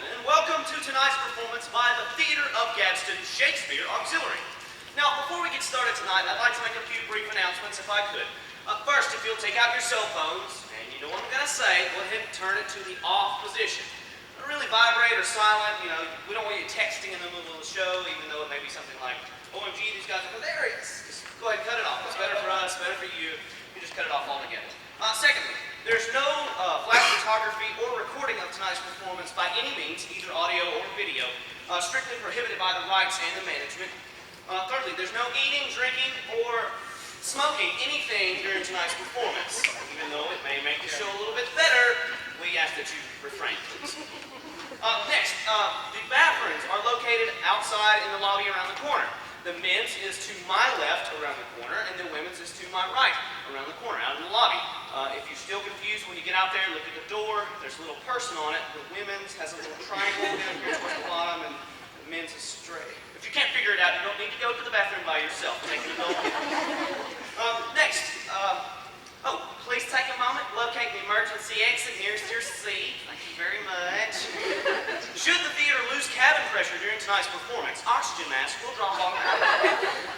and welcome to tonight's performance by the Theatre of Gadsden Shakespeare Auxiliary. Now, before we get started tonight, I'd like to make a few brief announcements if I could. First, if you'll take out your cell phones, and you know what I'm going to say, go ahead and turn it to the off position. Don't really vibrate or silent, you know, we don't want you texting in the middle of the show, even though it may be something like, OMG, these guys are hilarious. Just go ahead and cut it off. It's better for us, better for you. You just cut it off altogether. Secondly, there's no flash photography or recording of tonight's performance by any means, either audio or video, strictly prohibited by the rights and the management. Thirdly, there's no eating, drinking, or smoking anything during tonight's performance. Even though it may make the show a little bit better, we ask that you refrain, please. Next, the bathrooms are located outside in the lobby around the corner. The men's is to my left around the corner, and the women's is to my right around the corner, out in the lobby. If you're still confused when you get out there, look at the door. There's a little person on it. The women's has a little triangle down here towards the bottom, and the men's is straight. If you can't figure it out, you don't need to go to the bathroom by yourself. Take an adult with you. Next, please take a moment, locate the emergency exit. Here's your seat. Thank you very much. Should the theater lose cabin pressure during tonight's performance, oxygen mask will drop off.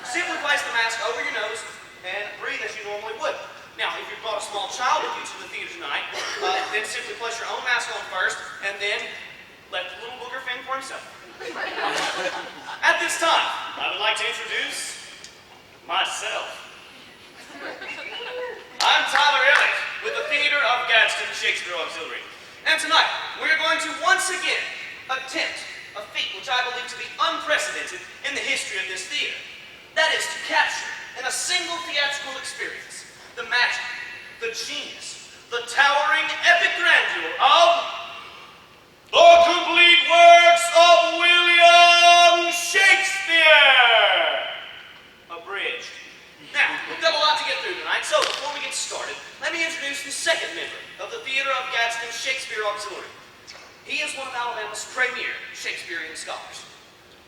Simply place the mask over your nose and breathe as you normally would. Now, if you brought a small child with you to the theater tonight, then simply place your own mask on first, and then let the little booger fend for himself. At this time, I would like to introduce myself. I'm Tyler Elliott with the Theatre of Gadsden Shakespeare Auxiliary. And tonight, we're going to once again attempt a feat which I believe to be unprecedented in the history of this theater. That is to capture, in a single theatrical experience, the magic, the genius, the towering epic grandeur of the complete works of William Shakespeare! Abridged. Now, we've got a lot to get through tonight, so before we get started, let me introduce the second member of the Theatre of Gadsden Shakespeare Auxiliary. He is one of Alabama's premier Shakespearean scholars.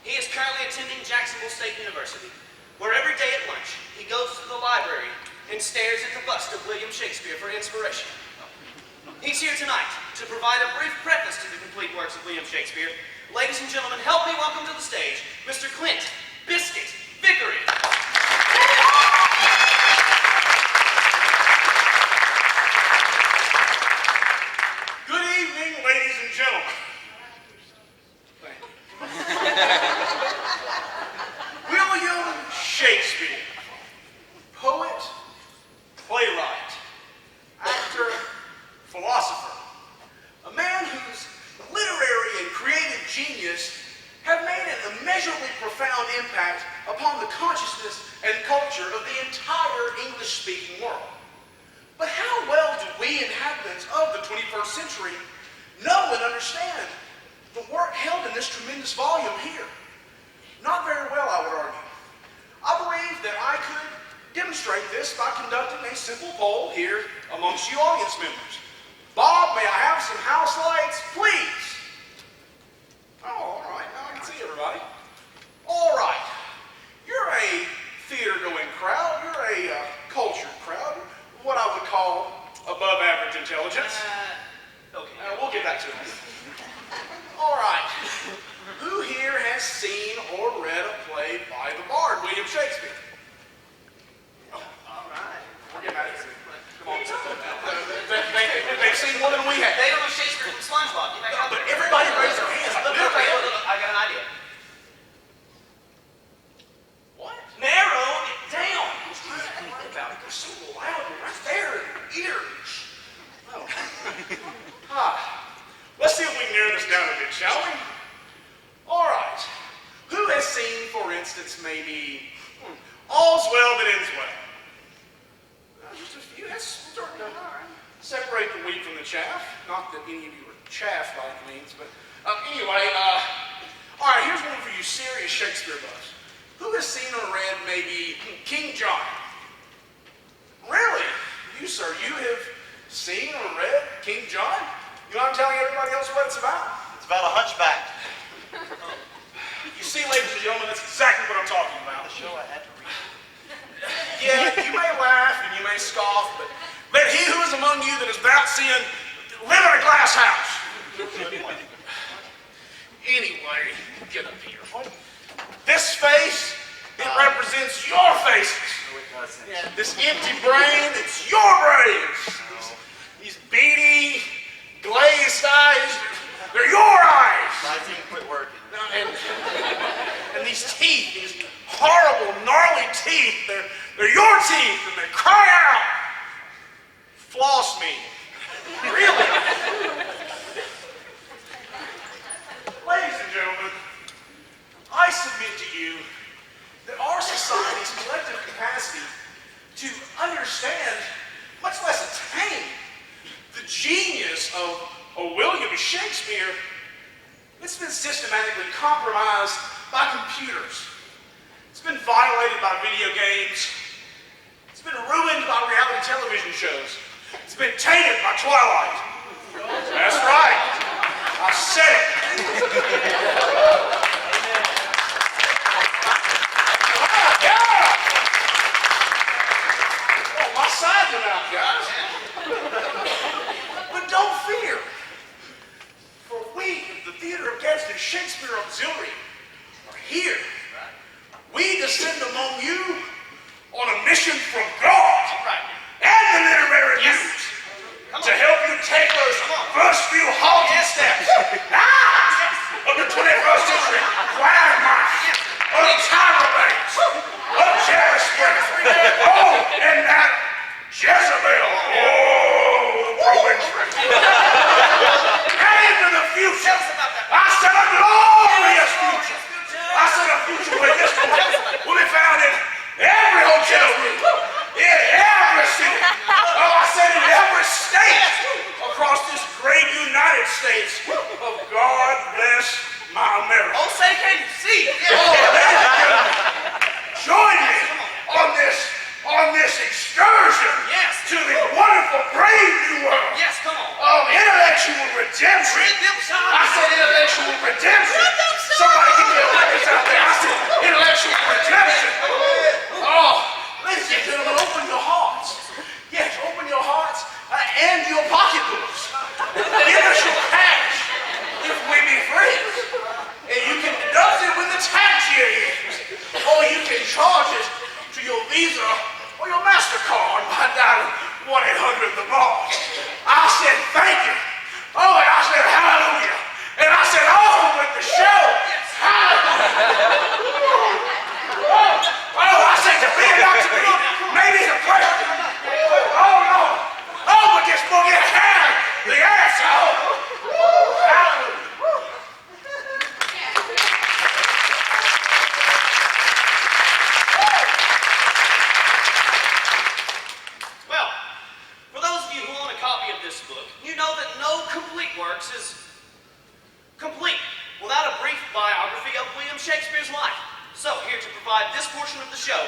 He is currently attending Jacksonville State University, where every day at lunch, he goes to the library and stares at the bust of William Shakespeare for inspiration. He's here tonight to provide a brief preface to the complete works of William Shakespeare. Ladies and gentlemen, help me welcome to the stage Mr. Clint Biscuit Vickery. Good evening, ladies and gentlemen. William Shakespeare, poet, playwright, actor, philosopher, a man whose literary and creative genius have made an immeasurably profound impact upon the consciousness and culture of the entire English-speaking world. But how well do we inhabitants of the 21st century know and understand the work held in this tremendous volume here? Not very well, I would argue. I believe that I could demonstrate this by conducting a simple poll here amongst you audience members. Bob, may I have some house lights, please? Oh, all right. Now I can see everybody. All right. You're a theater-going crowd. You're a cultured crowd. What I would call above average intelligence. Okay. We'll get back to it. All right. Who here has seen or read a play by the bard, William Shakespeare? All right. We're getting out of here. Come on. They've seen more than we have. They don't know Shakespeare from SpongeBob. But everybody raised their hands. Look, I got an idea. What? Narrow it down. I was trying to think about it. You're so loud. You're right there in your ears. Oh. Let's see if we can narrow this down a bit, shall we? All right. Who has seen, for instance, maybe All's Well That Ends Well? Just a few. That's starting to separate the wheat from the chaff. Not that any of you are chaff by any means, but anyway, all right, here's one for you serious Shakespeare buffs. Who has seen or read maybe King John? Really? You, sir, you have seen or read King John? You know I'm telling everybody else what it's about? It's about a hunchback. You see, ladies and gentlemen, that's exactly what I'm talking about. The show I had to read. Yeah, you may laugh and you may scoff, but let he who is among you that is without sin live in a glass house. get up here. This face, it represents your faces. No, it doesn't. Yeah, this empty brain, it's your brains. These beady, glazed eyes, they're your eyes. My team quit working. And these teeth, these horrible, gnarly teeth, they're your teeth, and they cry out, floss me. Really? Ladies and gentlemen, I submit to you that our society's collective capacity to understand, much less attain, the genius of a William Shakespeare, it's been systematically compromised by computers. It's been violated by video games. It's been ruined by reality television shows. It's been tainted by Twilight. That's right. I said it. Oh, my sides are out, guys. But don't fear. For we, the Theatre of Gadsden Shakespeare Auxiliary, are here. We descend among you on a mission from God and the literary muse to help you take those first few halting steps of the 21st century quagmire, of tyrobates, of Shakespeare, and that Jezebel, provincial. And into the future, I said a glorious future. I said a future where this book will be found in every hotel room, in every city. Oh, I said in every state across this great United States of God bless my America. Oh, say, can you see? Oh, ladies and gentlemen, join me on this excursion to the wonderful, brave new world of intellectual redemption. I said intellectual redemption. Somebody give me a witness out there. I said intellectual redemption. Oh, ladies and gentlemen, open your hearts. Yes, open your hearts and your pocketbooks. Give us your cash if we be friends. And you can deduct it when the tax year ends. Or you can charge it to your Visa or your MasterCard by dialing 1-800-THE-BOSS. I said thank you. Oh, and I said hallelujah. And I said on with the show. Oh, I said to be or not to be. Maybe the prayer. Oh, no. Oh, but this book in hand. The asshole. Hallelujah. Well, for those of you who own a copy of this book, you know that no complete works is complete without a brief biography of William Shakespeare's life. So, here to provide this portion of the show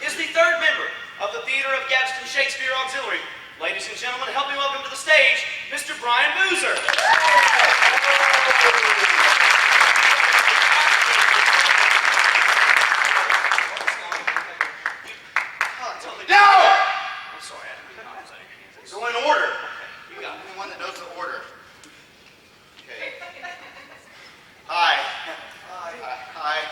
is the third member of the Theatre of Gadsden Shakespeare Auxiliary. Ladies and gentlemen, help me welcome to the stage, Mr. Brian Boozer. No! I'm sorry, I didn't know I was out of your hands. Go in order. You got it. Anyone that knows the order. Okay. Hi. Hi.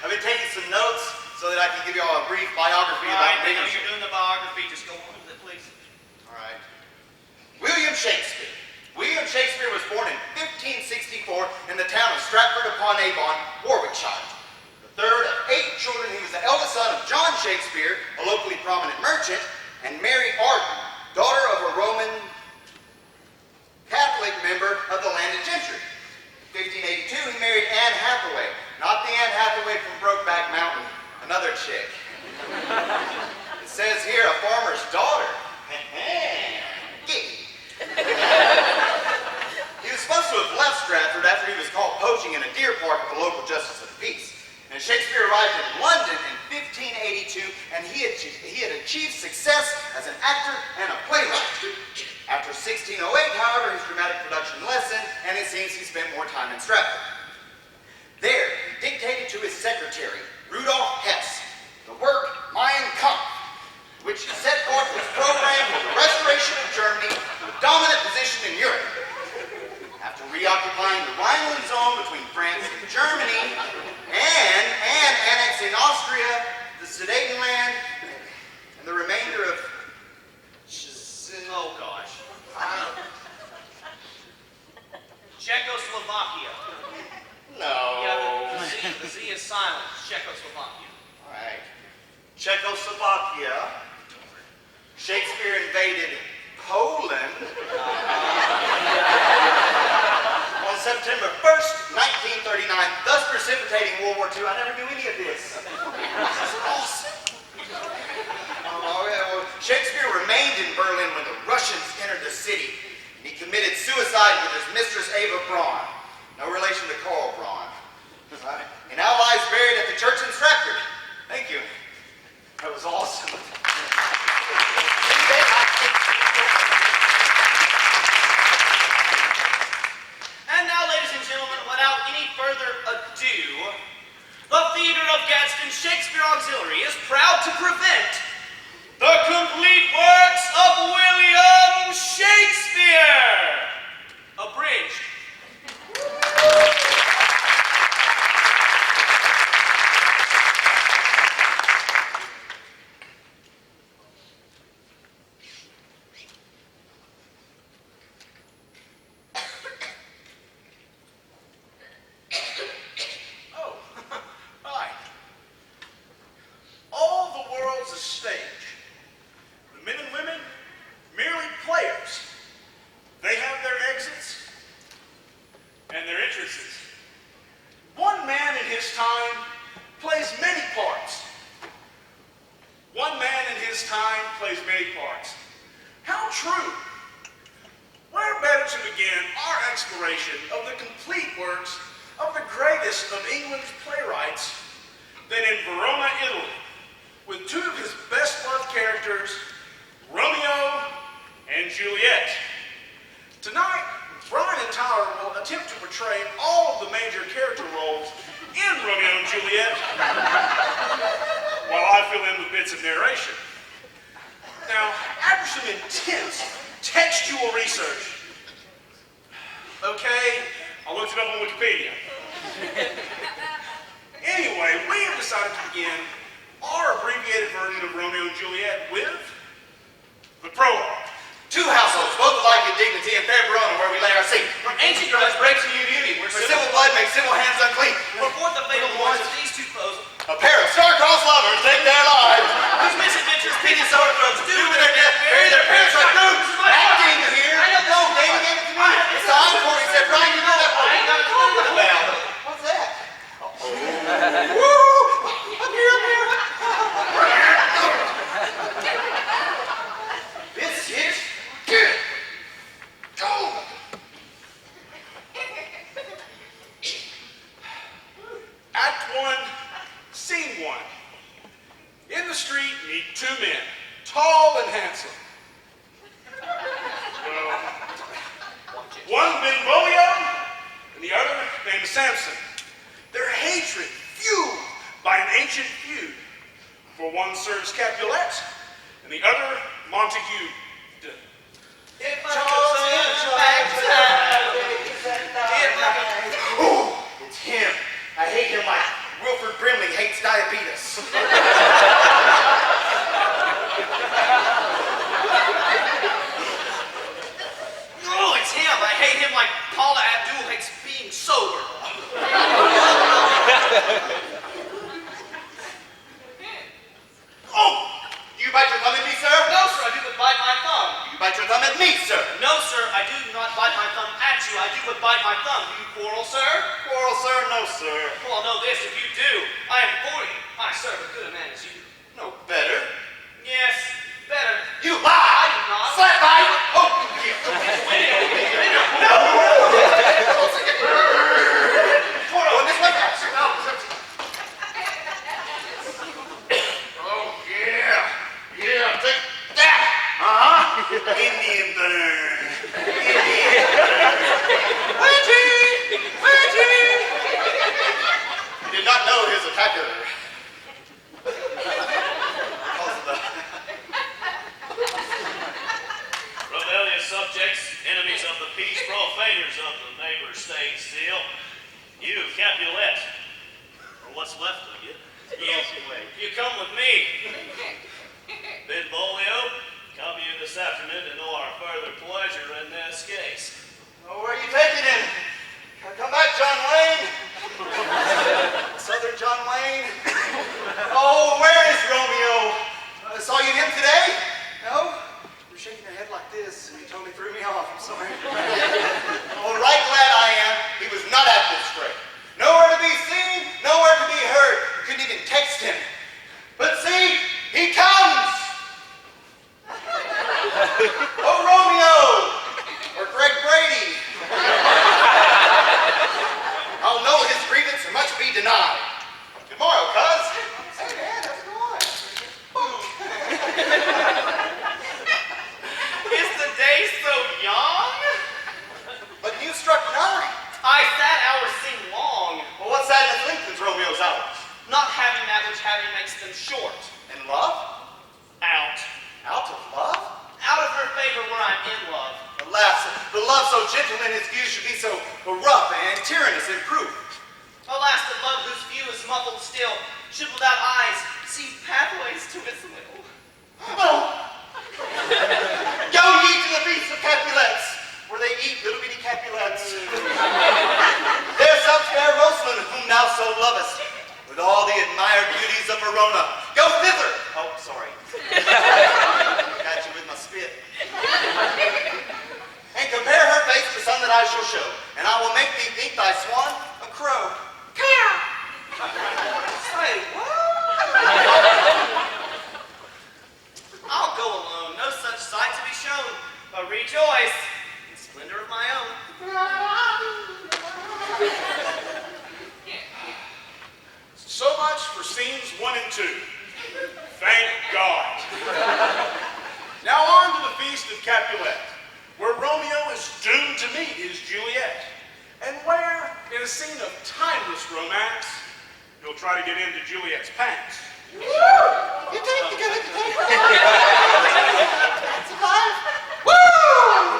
I've been taking some notes so that I can give you all a brief biography All right, about I know William you're doing the biography. Just go on with it, please. All right. William Shakespeare. William Shakespeare was born in 1564 in the town of Stratford-upon-Avon, Warwickshire. The third of 8 children, he was the eldest son of John Shakespeare, a locally prominent merchant, and Mary Arden, daughter of a Roman Catholic member of the landed gentry. In 1582, he married Anne Hathaway, not the Anne Hathaway from Brokeback Mountain, another chick. It says here, a farmer's daughter. He was supposed to have left Stratford after he was caught poaching in a deer park at the local justice of the peace. And Shakespeare arrived in London in 1582, and he had achieved success as an actor and a playwright. After 1608, however, his dramatic production lessened, and it seems he spent more time in Stratford. There, he dictated to his secretary, Rudolf Hess, the work Mein Kampf, which set forth his program for the restoration of Germany to a dominant position in Europe. After reoccupying the Rhineland zone between France and Germany, and annexing Austria, the Sudetenland, and the remainder of Oh, gosh. Czechoslovakia. No. Yeah, the Z is silent. Czechoslovakia. All right. Czechoslovakia. Shakespeare invaded Poland on September 1st, 1939, thus precipitating World War II. I never knew any of this. This is awesome. Shakespeare remained in Berlin when the Russians entered the city, and he committed suicide with his mistress Eva Braun. No relation to Karl Braun. He now lies buried at the church in Stratford. Thank you. That was awesome. And now, ladies and gentlemen, without any further ado, the Theatre of Gadsden Shakespeare Auxiliary is proud to present the complete works of William Shakespeare, abridged. Oh, hi. All the world's a stage. The men and women, merely players. They have their exits and their entrances. One man in his time plays many parts. One man in his time plays many parts. How true! Where better to begin our exploration of the complete works of the greatest of England's playwrights than in Verona, Italy, with two of his best-loved characters, Romeo and Juliet. Tonight, Brian and Tyler will attempt to portray all of the major character roles in Romeo and Juliet, while I fill in with bits of narration. Now, after some intense textual research, okay, I looked it up on Wikipedia. Anyway, we have decided to begin our abbreviated version of Romeo and Juliet with the prologue. Two households, both alike in dignity, and fair Verona, where we lay our seat. From ancient grudge breaks a new beauty, Where civil blood makes civil hands unclean. Where forth the fatal horns of these two foes, A pair of star-crossed lovers take their lives. whose misadventures Pity sore throats, do to their death, bury their parents like roots. Acting here. No, David gave it to me. It's the encore. He said, Brian, you know that one. Well, what's that? Woo! Up here, up here. This is good. Go. Act 1, Scene 1. In the street meet two men, tall and handsome. One Benvolio and the other named Samson. Their hatred fueled by an ancient feud. For one serves Capulet and the other Montague. if I could turn back time, Oh, it's him. I hate him like Wilford Brimley hates diabetes. Oh, it's him. I hate him like Paula Abdul hates being sober. Oh, you bite your thumb at me, sir? No, sir, I do but bite my thumb. You bite your thumb at me, sir? No, sir, I do not bite my thumb at you. I do but bite my thumb. Do you quarrel, sir? Quarrel, sir? No, sir. Well, I'll know this. If you do, I am for you. I serve as good a man as you. No better. Yes, better. You lie! I do not. Slap bite! Oh, yeah. No! Go this way. Oh, yeah. Yeah, take that. Uh-huh. Indian burn. Indian burn. Wedgie! Wedgie! He did not know his attacker. still. You, Capulet, or what's left of you. You come with me. Benvolio, come you this afternoon to know our further pleasure in this case. Oh, where are you taking him? Come back, John Wayne. Southern John Wayne. Oh, where is Romeo? Saw you him today? No? You're shaking your head like this, and you totally threw me off. I'm sorry. Oh, right glad I am. He was not at this fray. Nowhere to be seen, nowhere to be heard. You couldn't even text him. But see, he comes! Oh, Romeo! Or Greg Brady. I'll know his grievance or much be denied. Good morrow, cuz. Hey, man, how's it going? Is the day so young? But you struck 9. I sat hours seem long. Well, what sadness lengthens Romeo's hours? Not having that which having makes them short. In love? Out. Out of love? Out of her favor where I'm in love. Alas, the love so gentle in his views should be so rough and tyrannous in proof. Alas, the love whose view is muffled still should without eyes see pathways to its will. Oh! Go ye to the feast of Capulets, where they eat little bitty Capulets. There sups fair Rosalind, whom thou so lovest, with all the admired beauties of Verona. Go thither! Oh, sorry. Got you with my spit. And compare her face to some that I shall show, and I will make thee think thy swan a crow. Say, what? I'll go alone, no such sight to be shown, but rejoice in splendor of my own. So much for scenes 1 and 2. Thank God. Now on to the feast of Capulet, where Romeo is doomed to meet his Juliet, and where, in a scene of timeless romance, he'll try to get into Juliet's pants. You take the good. That's alive. Woo!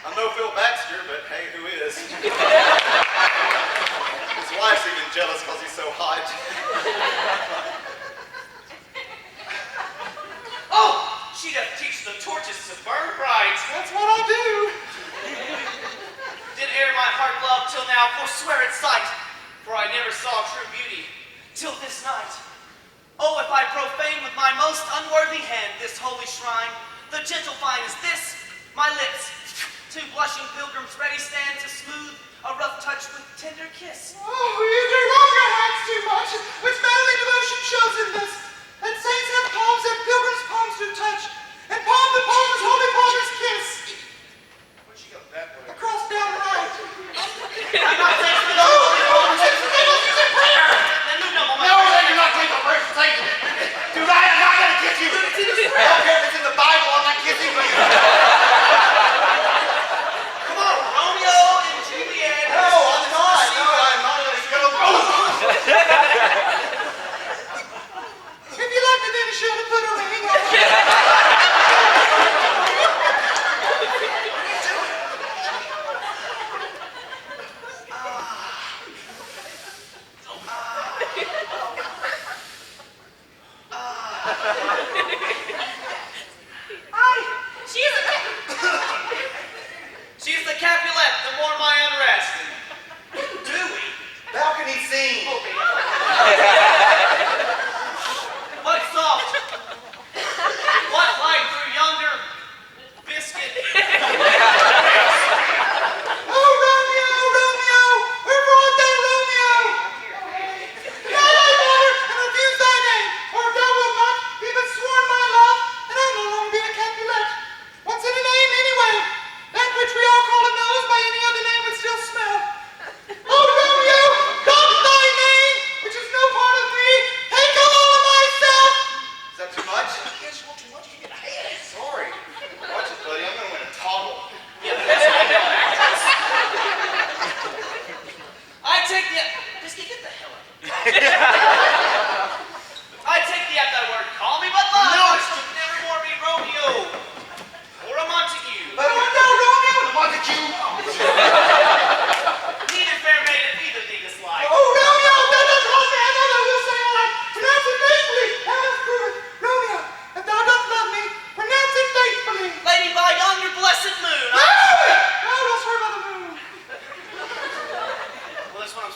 I'm no Phil Baxter, but hey, who is? His wife's even jealous because he's so hot. Oh, she doth teach the torches to burn bright. That's what I do. Did ere my heart love till now forswear its sight, for I never saw true beauty till this night. Oh, if I profane with my most unworthy hand this holy shrine, the gentle fine is this, my lips, two blushing pilgrims ready stand to smooth a rough touch with tender kiss. Oh, you do rub your hands too much, which manly devotion shows in this. And saints have palms that pilgrims' palms do touch, and palm to palm is holy palmer's kiss. Where'd she go that way? Across down right. I'm not saying to the holy palms. Then move no more. No, you're not taking a prayer for Satan. Dude, I am not going to kiss you. I don't care if it's in the Bible, I'm not kissing you. Come on, Romeo and Juliet. No, I'm not. No, I'm not going to go. If you like me, then you should have put a ring on.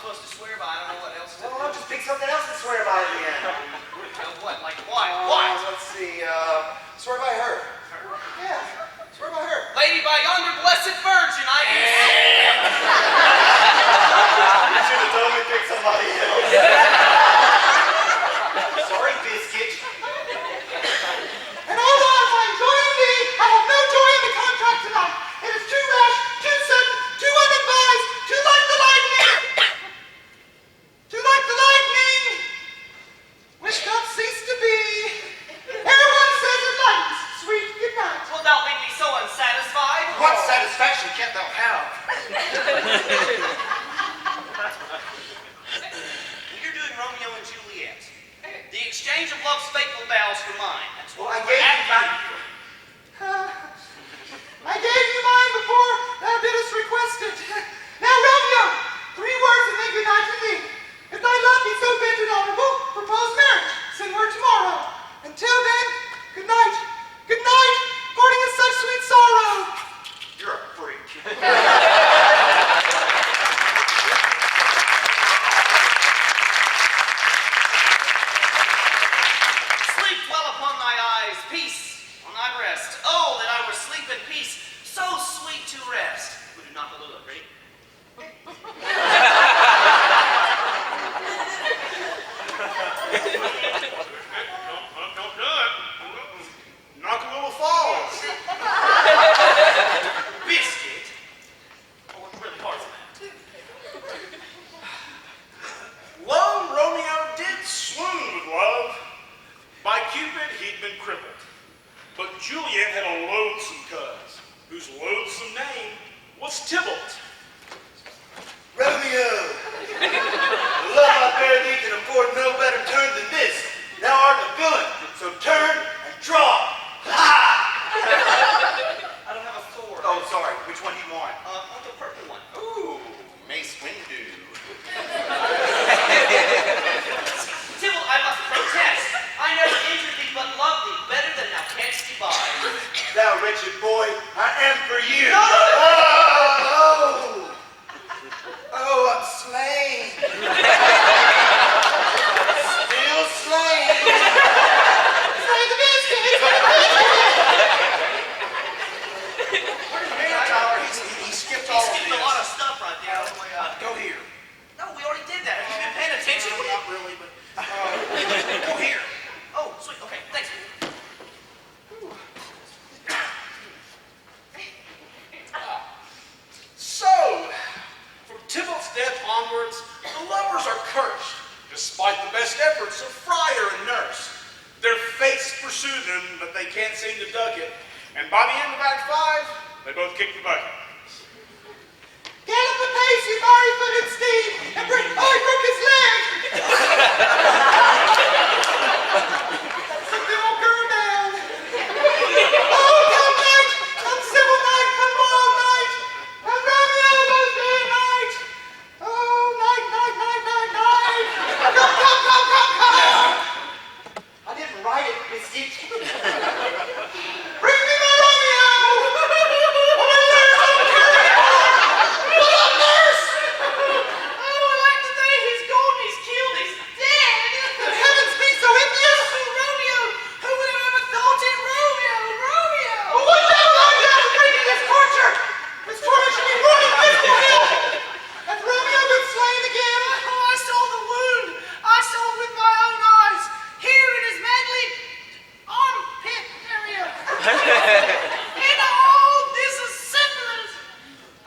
supposed to swear by. I don't know what else to do. Well, I'll just pick something else to swear by at the end. What? Like what? What? Let's see. Swear by her. Yeah, swear by her. Lady by yonder blessed virgin, I can You should have told me to pick somebody else. Sorry, biscuit. And although I find joy in thee, I have no joy in the contract tonight. It is too rash, too sudden, too unadvised, too like the lightning. Too like the lightning, which doth cease to be. Everyone says it lightens. Sweet good night. Will thou leave me so unsatisfied? What satisfaction can't thou have? You're doing Romeo and Juliet. The exchange of love's fateful vows for mine. That's what Well, I we're gave you after. I gave you mine before thou didst request it. Now, Romeo, 3 words and then good night to thee. If thy love be so bent and honorable, propose marriage. Send word tomorrow. Until then, good night. Good night. Parting is such sweet sorrow. You're a freak. Sleep dwell upon thy eyes, peace on thy breast. Oh, that I were sleep in peace, so sweet to rest. We do not below it, ready? Don't do it. Knock a little falls. Biscuit. Oh, it's really hard for that. Lone Romeo did swoon with love. By Cupid, he'd been crippled. But Juliet had a loathsome cuz, whose loathsome name was Tybalt. Romeo, the love I bear thee can afford no better turn than this. Thou art a villain, so turn and draw. Ha! I don't have a sword. Oh, sorry. Which one do you want? I want the purple one. Ooh, Mace Windu. Tybalt, I must protest. I never injured thee, but loved thee better than thou canst divide. Thou wretched boy, I am for you. No, no, no. Oh, oh, I'm slain. Still slain. Slay the biscuit. He skipped He all of skipped a this. lot of stuff right there on the way up. Go here. No, we already did that. Have you been paying attention? Not really, but Go here. Oh, sweet. Okay, thanks. So, from Tybalt's death onwards, the lovers are cursed, despite the best efforts of friar and nurse. Their fates pursue them, but they can't seem to duck it. And by the end of Act 5, they both kick the bucket. Gallop apace, you fiery-footed steed, and bring... Oh, he broke his leg! Set the old girl down. Oh, come night, come civil night, come royal night, come Romeo both day and night. Oh, night, night, night, night, night. Come, come, come, come, come. I didn't write it, Biscuit. Bring me my Romeo. Oh, nurse. Oh, I like the day he's gone, he's killed, he's dead. The heavens be so envious. Oh, Romeo, who would have ever thought it? Romeo, Romeo. Oh, what devil are you to bring me this torture? This torture should be brought invisible hell. Hath Romeo been slain again? Oh, I saw the wound. I saw it with my own eyes. Here in his manly armpit area. And all this is syphilis.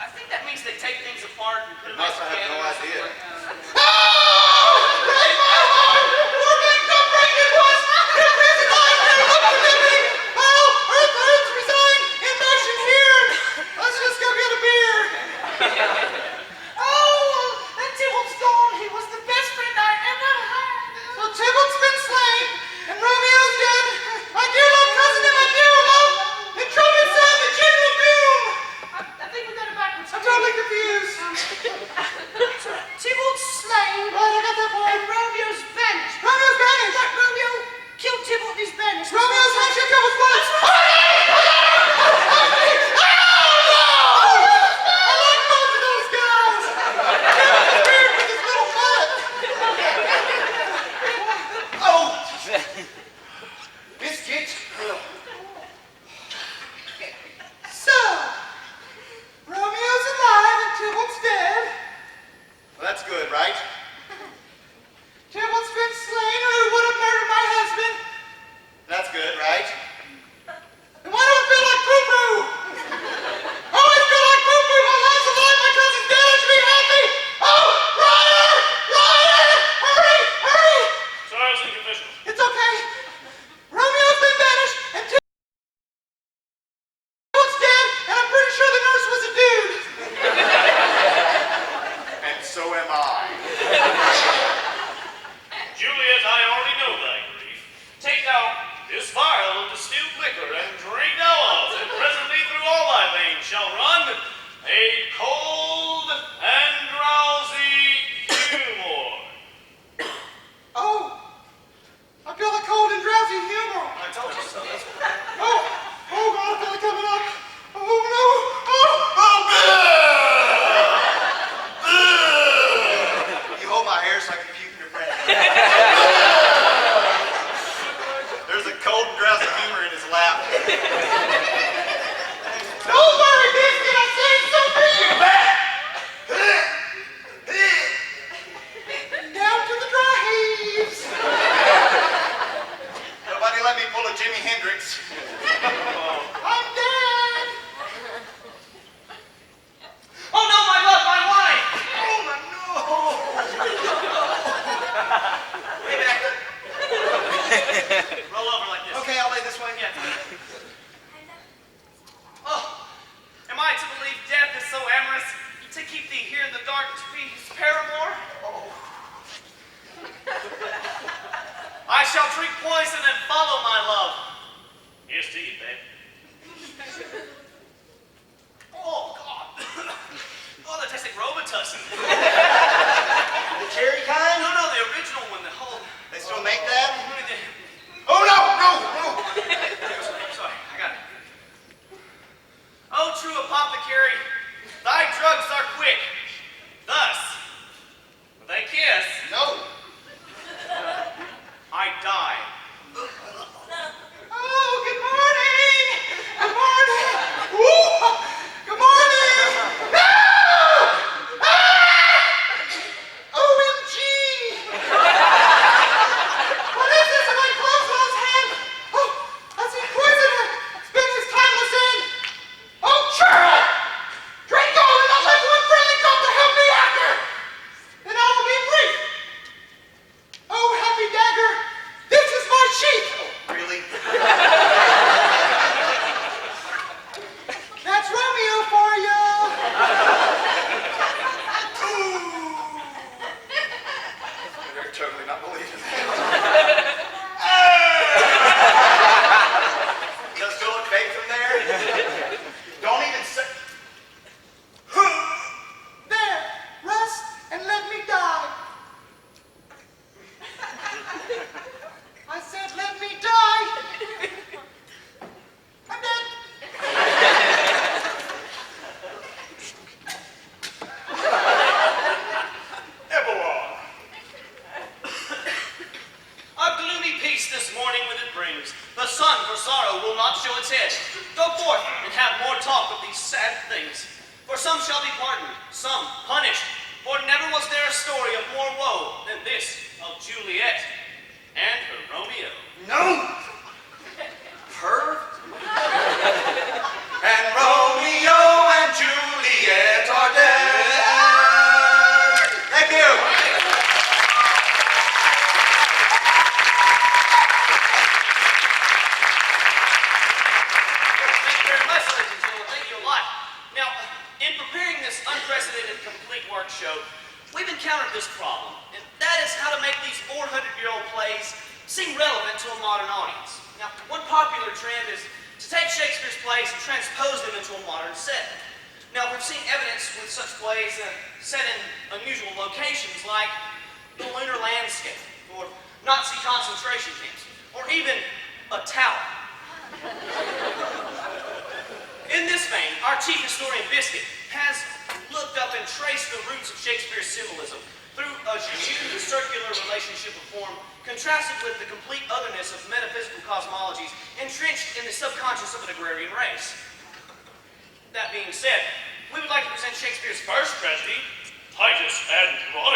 I think that means they take things apart and put them Must back have together. no or something idea. like that. Oh! Break my heart! Poor men come break it was! In prison life, never look to liberty! Oh, earth, earth, resign, in motion here! Let's just go get a beer! Oh, and Tybalt's gone. He was the best friend I ever had. So Tybalt's been slain, and Romeo's dead. My dear love cousin and my dear love, the trumpet sound the general doom! I think we got it backwards. I'm totally confused. Tybalt's slain. That's good, right? Temple's been slain, or who would have murdered my husband? That's good, right? And why do I feel like poo-poo? I always feel like poo-poo. My life's alive, my cousin's dead, I should be happy. Oh, Ryder! Ryder! Hurry! Hurry! Sorry, I was in confessional. It's okay. Romeo's been banished, and Temple's dead, and I'm pretty sure the nurse was a dude. And so am I. Juliet, I already know thy grief. Take thou this vial of distilled liquor and drink thou of, and presently through all thy veins shall run a cold and drowsy humor. Oh, I feel the cold and drowsy humor. I told you so. That's Oh, oh God, I feel it coming up. Oh no, oh, You hold my hair so I can puke in your friend. There's a cold and drowsy humor in his lap. don't worry, Biscuit, I saved some for you. Down to the dry heaves. Nobody let me pull a Jimi Hendrix. I'm dead. Oh no, my love, my wife! Oh my Way back. Roll over like this. no! Okay, I'll lay this way. Yeah. Oh, am I to believe death is so amorous to keep thee here in the dark to be his paramour? I shall drink poison and follow my love. Here's to you, babe. Oh, God. Oh, that tastes like Robitussin. The cherry kind? No, no, the original one, the whole... They still make that? Oh, Oh no, no, no! sorry, I got it. Oh, true apothecary, thy drugs are quick. Thus, when they kiss, No! I die. Oh, good morning. Good morning. Ooh, good morning. No! Ah! OMG. What is this in my clothes on his hand? Oh, that's inquisitor. Spin his timeless in. Oh, churl. Drink all and I'll let one friendly drop to help me after. Then I will be brief. Oh, happy dagger. This is my sheath. Really? That's Romeo for you. They're totally not believing that. Just go look fake from there. Don't even say. There, rest and let me die. I said let me die. I'm dead. Epilogue. A gloomy peace this morning with it brings. The sun for sorrow will not show its head. Go forth and have more talk of these sad things. For some shall be pardoned, some punished. For never was there a story of more woe than this of Juliet and her Romeo. No! Her? And Romeo and Juliet are dead. Thank you. Thank you very much, ladies and gentlemen. Thank you a lot. Now, in preparing this unprecedented complete work show, we've encountered this problem, and that is how to make these 400-year-old plays seem relevant to a modern audience. Now, one popular trend is to take Shakespeare's plays and transpose them into a modern setting. Now, we've seen evidence with such plays set in unusual locations like the lunar landscape, or Nazi concentration camps, or even a tower. In this vein, our chief historian Biscuit has looked up and traced the roots of Shakespeare's symbolism through a jejune circular relationship of form, contrasted with the complete otherness of metaphysical cosmologies entrenched in the subconscious of an agrarian race. That being said, we would like to present Shakespeare's first tragedy, Titus and Andronicus.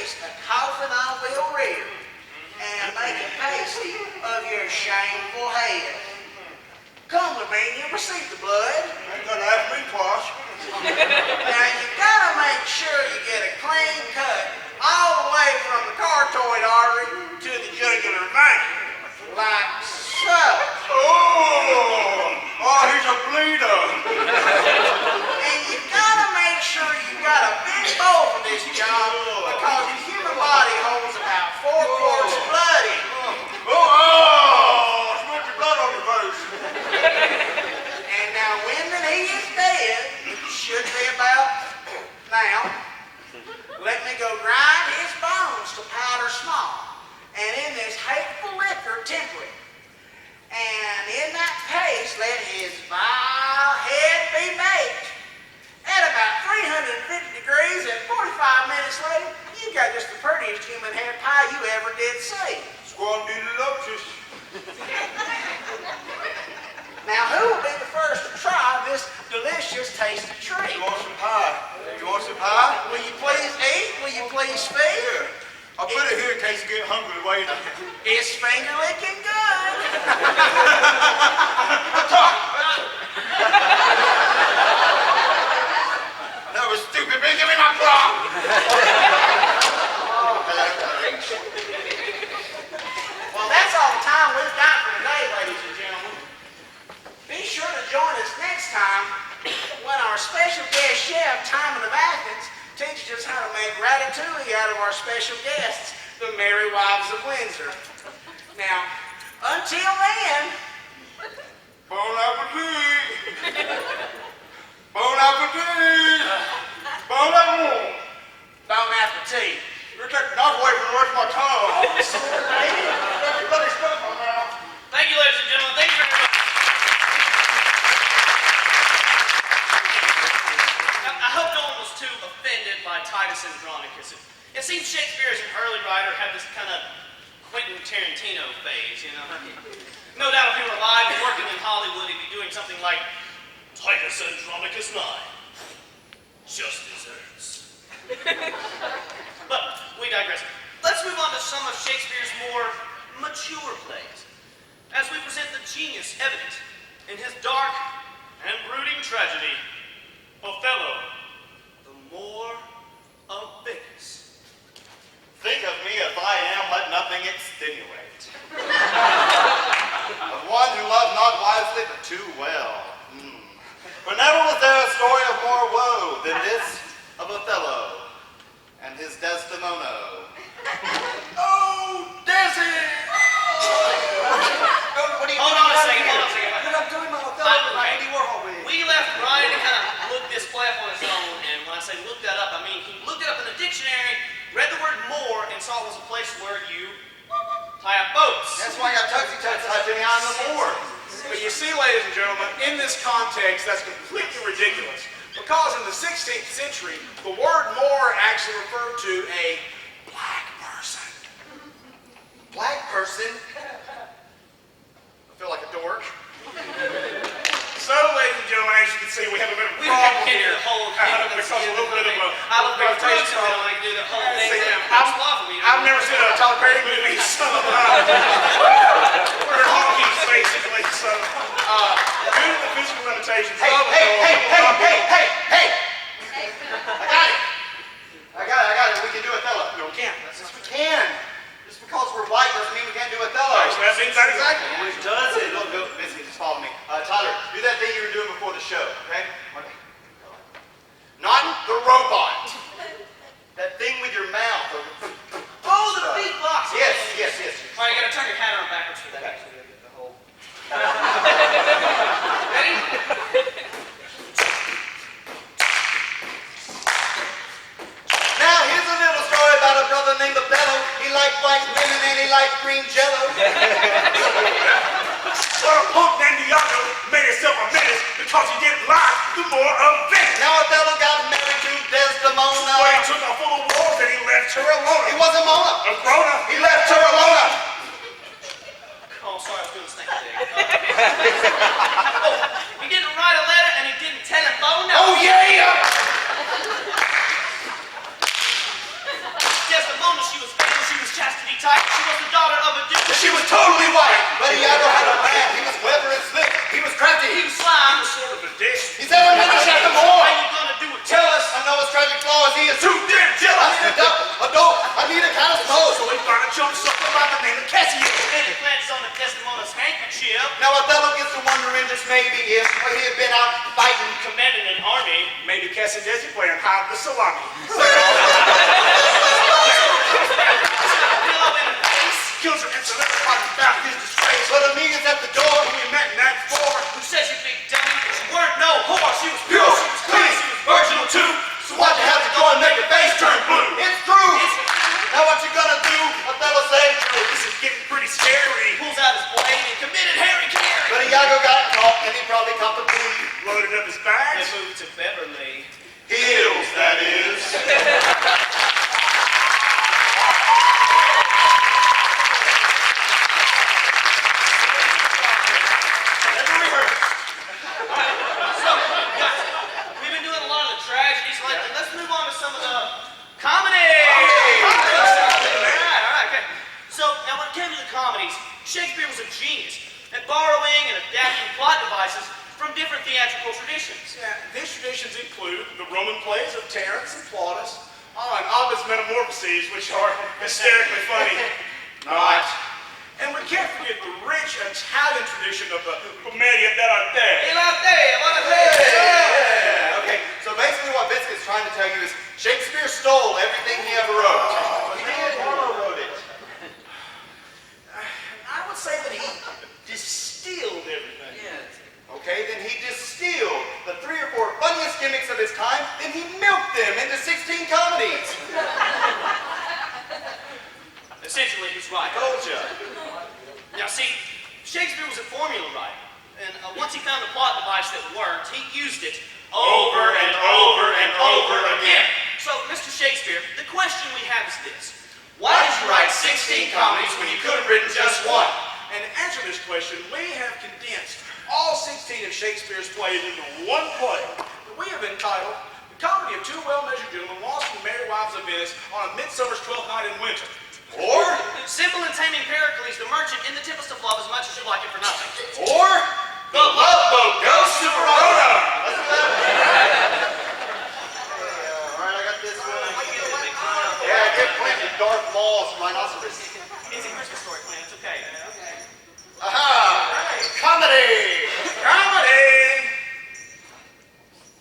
this a coffin I will rear, and make a pasty of your shameful head. Come with me and you'll receive the blood. Ain't gonna ask me twice. Now you gotta make sure you get a clean cut all the way from the carotid artery to the jugular vein, like so. Oh, he's a bleeder. And you gotta make sure you got a big bowl for this job because the human body holds about 4 quarts of blood in it. Smear your blood on your face. And now when he is dead, which should be about now, let me go grind his bones to powder small, and in this hateful liquor temper it. And in that paste let his vile head be baked. At about 350 degrees and 45 minutes later, you got just the prettiest human hair pie you ever did see. Squandiluxus. Now who will be the first to try this delicious tasty treat? You want some pie? You want some pie? Will you please eat? Will you please feed? Here. I'll put it here in case you get hungry later. It's finger licking good. That was stupid, man. Give me my claw. Well, that's all the time we've got for today, ladies and gentlemen. Be sure to join us next time when our special guest chef, Timon of Athens, teaches us how to make ratatouille out of our special guests, the Merry Wives of Windsor. Now, until then, Bon appetit. Bon appetit. Bon amour. bon appetit. You're taking knife away from the rest of my tongue. Got your bloody stuff on now. Thank you, ladies and gentlemen. Thank you very much. I hope no one was too offended by Titus Andronicus. It seems Shakespeare as an early writer had this kind of Quentin Tarantino phase, you know. No doubt if he were alive and working in Hollywood, he'd be doing something like Titus Andronicus 9. Just desserts. But we digress. Let's move on to some of Shakespeare's more mature plays, as we present the genius evident in his dark And brooding tragedy, Othello. The Moor of Venice. Think of me as I am, let nothing extenuate. Of one who loved not wisely, but too well. For never was there a story of more woe than this of Othello and his Desdemona. Oh, Desi! What are you Hold doing on a out second, here? hold on a second. You're not doing my Othello with my Andy Warhol wig. We left Ryan to kind of look this play up on his own, and when I say look that up, I mean he looked it up in the dictionary, read the word moor, and saw it was a place where you tie up boats. That's why I got Tugsy Tugs touching on the board. But you see, ladies and gentlemen, in this context, that's completely ridiculous. Because in the 16th century, the word Moor actually referred to a black person. Black person. I feel like a dork. So, ladies and gentlemen, as you can see, we have a bit of a We have problem to here. the whole Because a little bit of a I love the reputation first one, problem. I can do the whole thing. See, That's love for me. I've never seen a Tyler Perry movie, so we're honkies, basically. So, due to the physical limitations Hey, of hey! I got it. We can do Othello. No, we can't. Yes, we can. Just because we're white doesn't mean we can't do Othello. Actually, that means that exactly. It does it. Look, Missy, just follow me. Tyler, do that thing you were doing before the show, okay? Okay. Not the robot. That thing with your mouth. Oh, the beatbox. Yes. All right, you gotta turn your hat around backwards for that. Okay. Actually, to get the whole. Ready? Now, here's a little story about a brother named Othello. He liked white women and he liked green jello. Well, punk named Diablo made himself a menace because he didn't like the Moor of Venice. Now, Othello got married to Desdemona. But he took her full of wars and he left her alone. He wasn't Mona. A grown up. He left her alone. Oh, sorry, I was doing the snake thing. Oh, he didn't write a letter and he didn't telephone. No. Oh, yeah! Desdemona type. She was the daughter of a duke. She was totally white. But Iago had a plan. He was clever and slick. He was crafty. He was slime. Sort of a dish. He's ever been to check him How more. you gonna do it? Tell us. I know his tragic flaw is he is too damn jealous. I don't. I need a kind of small. So we find a chump sucker by the name of Cassio. And it plants on the Desdemona's handkerchief. Now Othello gets to wondering just maybe if he had been out fighting. Commanding an army. Maybe Cassie Desi playing hide the salami. Pillow in the face. Kills her and solidifies about his disgrace. But Amelia's at the door. We met in Act 4. Who says you big dummy? She weren't no whore. She was Pure, pure. She was clean. She was virginal too. So why'd you have to go and make your face turn blue? It's true. Now what you gonna do? Othello said. This is getting pretty scary. Pulls out his blade and committed Harry Carey. But Iago got caught and he probably copped a plea. Loaded up his They bags. moved to Beverly. Hills, that is. Never rehearsed. So, guys, we've been doing a lot of the tragedies lately. Let's move on to some of the comedy. All right, okay. So, now when it came to the comedies, Shakespeare was a genius at borrowing and adapting plot devices from different theatrical traditions. Yeah, these traditions include the Roman plays of Terence and Plautus, and Ovid's Metamorphoses, which are hysterically funny. Not. And we can't forget the rich Italian tradition of the commedia dell'arte. Yeah. Okay, so basically what Biscuit is trying to tell you is Shakespeare stole everything he ever wrote. Marlowe wrote it. I would say that he distilled everything. Okay, then he distilled the 3 or 4 funniest gimmicks of his time, and he milked them into 16 comedies. Essentially, he's right. Told ya. Now, see, Shakespeare was a formula writer, and once he found a plot device that worked, he used it over and over and over again. So, Mr. Shakespeare, the question we have is this. Why did you write 16 comedies when you could have written just one? And to answer this question, we have condensed all 16 of Shakespeare's plays into one play that we have entitled The Comedy of Two Well-Measured Gentlemen Lost in the Merry Wives of Venice on a Midsummer's Twelfth Night in Winter. Or, Simple and Taming Pericles, the merchant in the Tempest of Love, as much as you like it for nothing. or, The Love Boat Goes to Verona. Alright, I got this one. Yeah, get Clinton Darth Maul's rhinoceros. It's a Christmas story, Clint. It's okay. Aha! Comedy!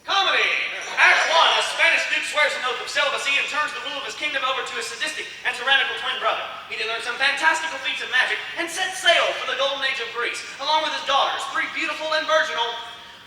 Comedy! Act 1. A Spanish duke swears an oath of celibacy and turns the rule of his kingdom over to his sadistic and tyrannical twin brother. He then learns some fantastical feats of magic and sets sail for the golden age of Greece, along with his daughters, 3 beautiful and virginal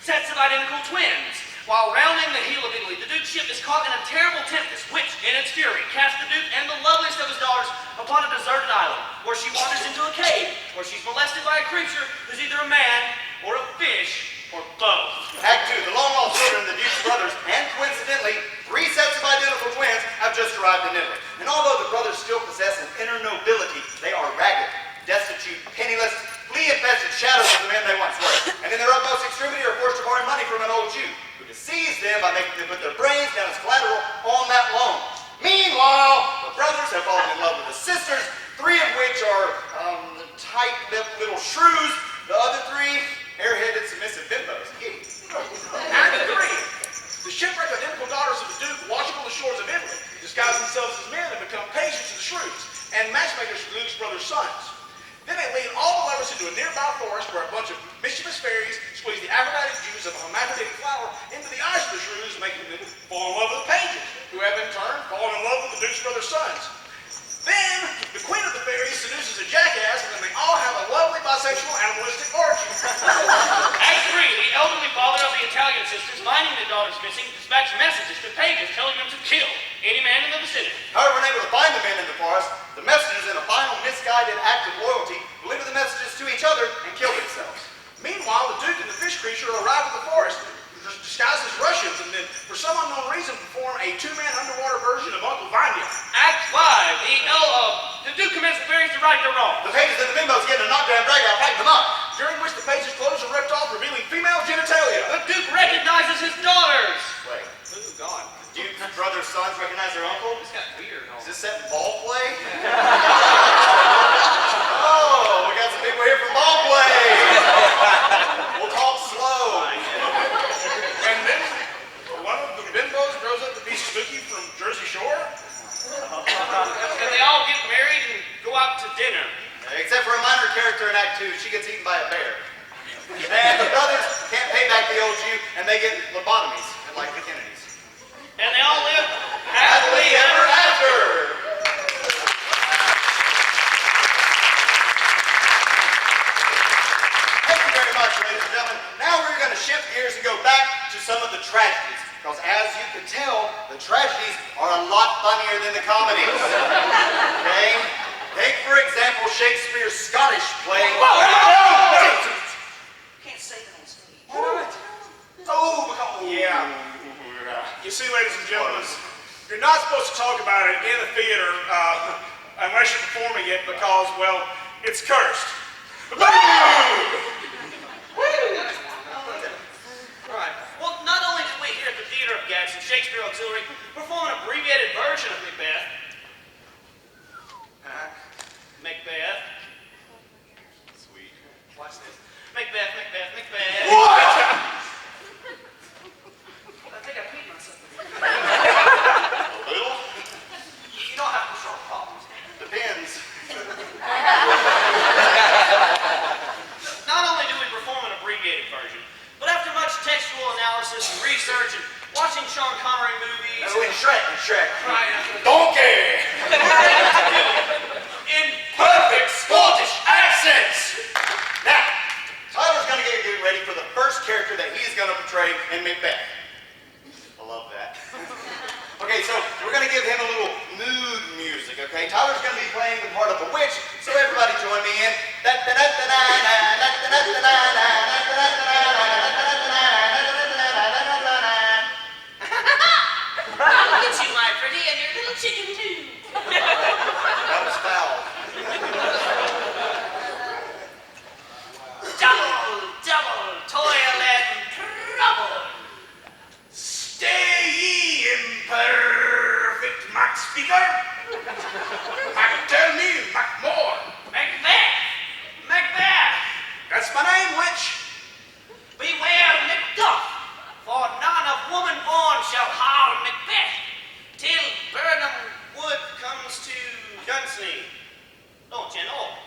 sets of identical twins. While rounding the heel of Italy, the duke's ship is caught in a terrible tempest, which, in its fury, casts the duke and the loveliest of his daughters upon a deserted island, where she wanders into a cave, where she's molested by a creature who's either a man or a fish, or both. Act 2. The long-lost children of the Duke's brothers, and coincidentally, 3 sets of identical twins have just arrived in Italy. And although the brothers still possess an inner nobility, they are ragged, destitute, penniless, flea-infested shadows of the men they once were. And in their utmost extremity are forced to borrow money from an old Jew, who deceives them by making them put their brains down as collateral on that loan. Meanwhile, the brothers have fallen in love with the sisters, 3 of which are tight-lipped little shrews, the other 3 airheaded, submissive bimbos. Act 3. The shipwrecked identical daughters of the Duke washing on the shores of Italy, disguise themselves as men and become pages to the shrews, and matchmakers for the Duke's brother's sons. Then they lead all the lovers into a nearby forest where a bunch of mischievous fairies squeeze the Aphrodite juice of a hermaphroditic flower into the eyes of the shrews, making them fall in love with the pages, who have in turn fallen in love with the Duke's brother's sons. Then, the queen of the fairies seduces a jackass, and then they all have a lovely bisexual animalistic orgy. Act 3. The elderly father of the Italian sisters, finding their daughters missing, dispatched messages to pages telling them to kill any man in the vicinity. However, unable to find the men in the forest, the messengers, in a final misguided act of loyalty, deliver the messages to each other and kill themselves. Meanwhile, the Duke and the fish creature arrive at the forest, disguised as Russians, and then, for some unknown reason, perform a 2-man underwater version of Uncle Vanya. Act 5. The Duke commands the fairies to right their wrongs. The pages and the bimbos get in a knockdown drag out, fighting them up. During which the pages' clothes are ripped off, revealing female genitalia. The Duke recognizes his daughters. Wait, Ooh, God. the Duke's brother's sons recognize their uncle? This got weird. Is this set in ball play? out to dinner. Except for a minor character in Act 2, she gets eaten by a bear. And the brothers can't pay back the old Jew, and they get lobotomies, like the Kennedys. And they all live Happily ever after! Thank you very much, ladies and gentlemen. Now we're going to shift gears and go back to some of the tragedies. Because as you can tell, the tragedies are a lot funnier than the comedies. Okay? Take, for example, Shakespeare's Scottish play. Can't say that on stage. Yeah. You see, ladies and gentlemen, you're not supposed to talk about it in a theater unless you're performing it because, well, it's cursed. Right. Well, not only did we hear at the Theatre of Gadsden, Shakespeare Auxiliary, perform an abbreviated version of Macbeth. Macbeth. Sweet. Watch this. Macbeth, Macbeth, Macbeth. What? I think I peed myself. A little? You don't have control problems. Depends. Not only do we perform an abbreviated version, but after much textual analysis and research and watching Sean Connery movies. Oh, in Shrek. Right. Donkey! In Perfect Scottish accents! Now, Tyler's going to get ready for the first character that he's going to portray in Macbeth. I love that. Okay, so we're going to give him a little mood music, okay? Tyler's going to be playing the part of a witch, so everybody join me in. Look at you, my pretty, and your little chicken too. That was foul. Double, toil and trouble. Stay ye imperfect Mac speaker. Mac tell me, Mac more. Macbeth, Macbeth, That's my name, witch. beware Macduff, for none of woman born shall harm Macbeth, till Burnham Wood comes to Dunsney. Don't you know?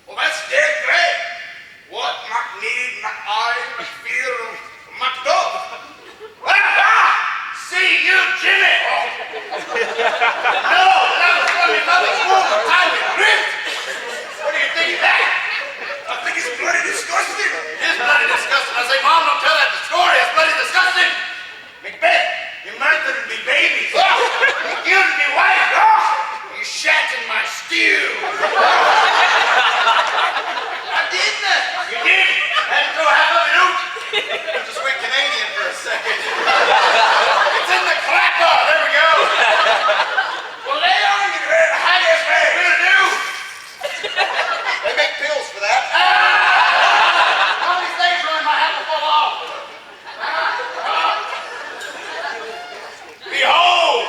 Well, that's dead great. What Mac need, Mac eye, Mac fear, Mac dog. See you, Jimmy. No, that was from your mother's womb. Time to drift. What do you think of that? I think it's bloody disgusting. It is bloody disgusting. I say, Mom, don't tell that story. It's bloody disgusting. Macbeth, you murdered me babies. You killed me wife. You shat in my stew. I didn't. You did. Had to throw half of it out. Just went Canadian for a second. It's in the clapper. There we go. Well, lay on, you great haggis, man. Will do. They make pills for that. How many things are in my hat to fall off? Behold,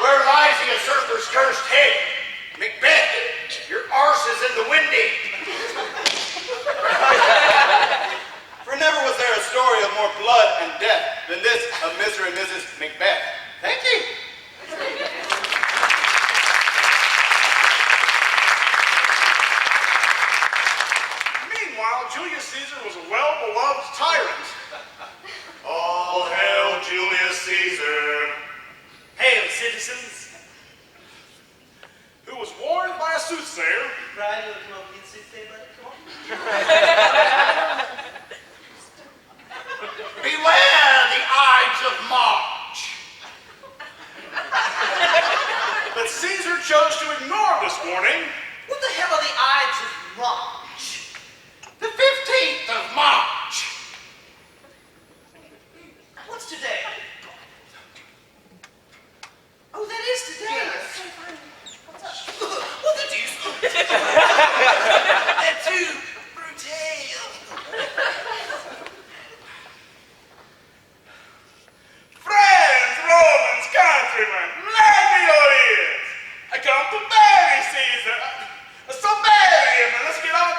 where lies the usurper's cursed head. Macbeth, your arse is in the windy. For never was there a story of more blood and death than this of Mr. and Mrs. Macbeth. Thank you. Meanwhile, Julius Caesar was a well-beloved tyrant. All hail Julius Caesar. Hail, citizens. Who was warned by a soothsayer. Brian, you want to come over and sit there, buddy? Come on. Beware the Ides of March. But Caesar chose to ignore this warning. What the hell are the Ides of March? The 15th of March. What's today? Oh, that is today. What the deuce? They're too brutal. Friends, Romans, countrymen, lend me your ears. I come to bury Caesar. So bury him and let's get on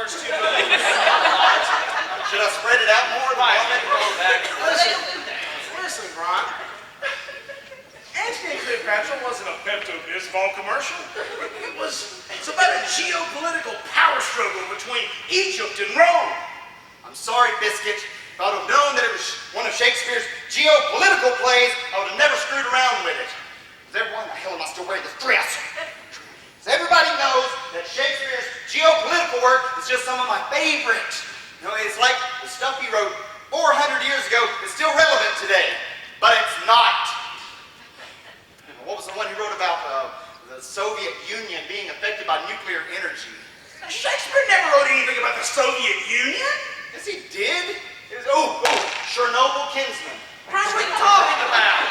first two movies. Should I spread it out more? Right, go back. Listen, Brian. Antony and Cleopatra wasn't a Pepto-Bismol commercial. It's about a geopolitical power struggle between Egypt and Rome. I'm sorry, Biscuit. If I would have known that it was one of Shakespeare's geopolitical plays, I would have never screwed around with it. Why in the hell am I still wearing this dress? Because everybody knows that Shakespeare's geopolitical work is just some of my favorite. You know, it's like the stuff he wrote 400 years ago is still relevant today, but it's not. What was the one he wrote about the Soviet Union being affected by nuclear energy? Shakespeare never wrote anything about the Soviet Union. Yes, he did. It was, Chernobyl Kinsman. What are you talking about?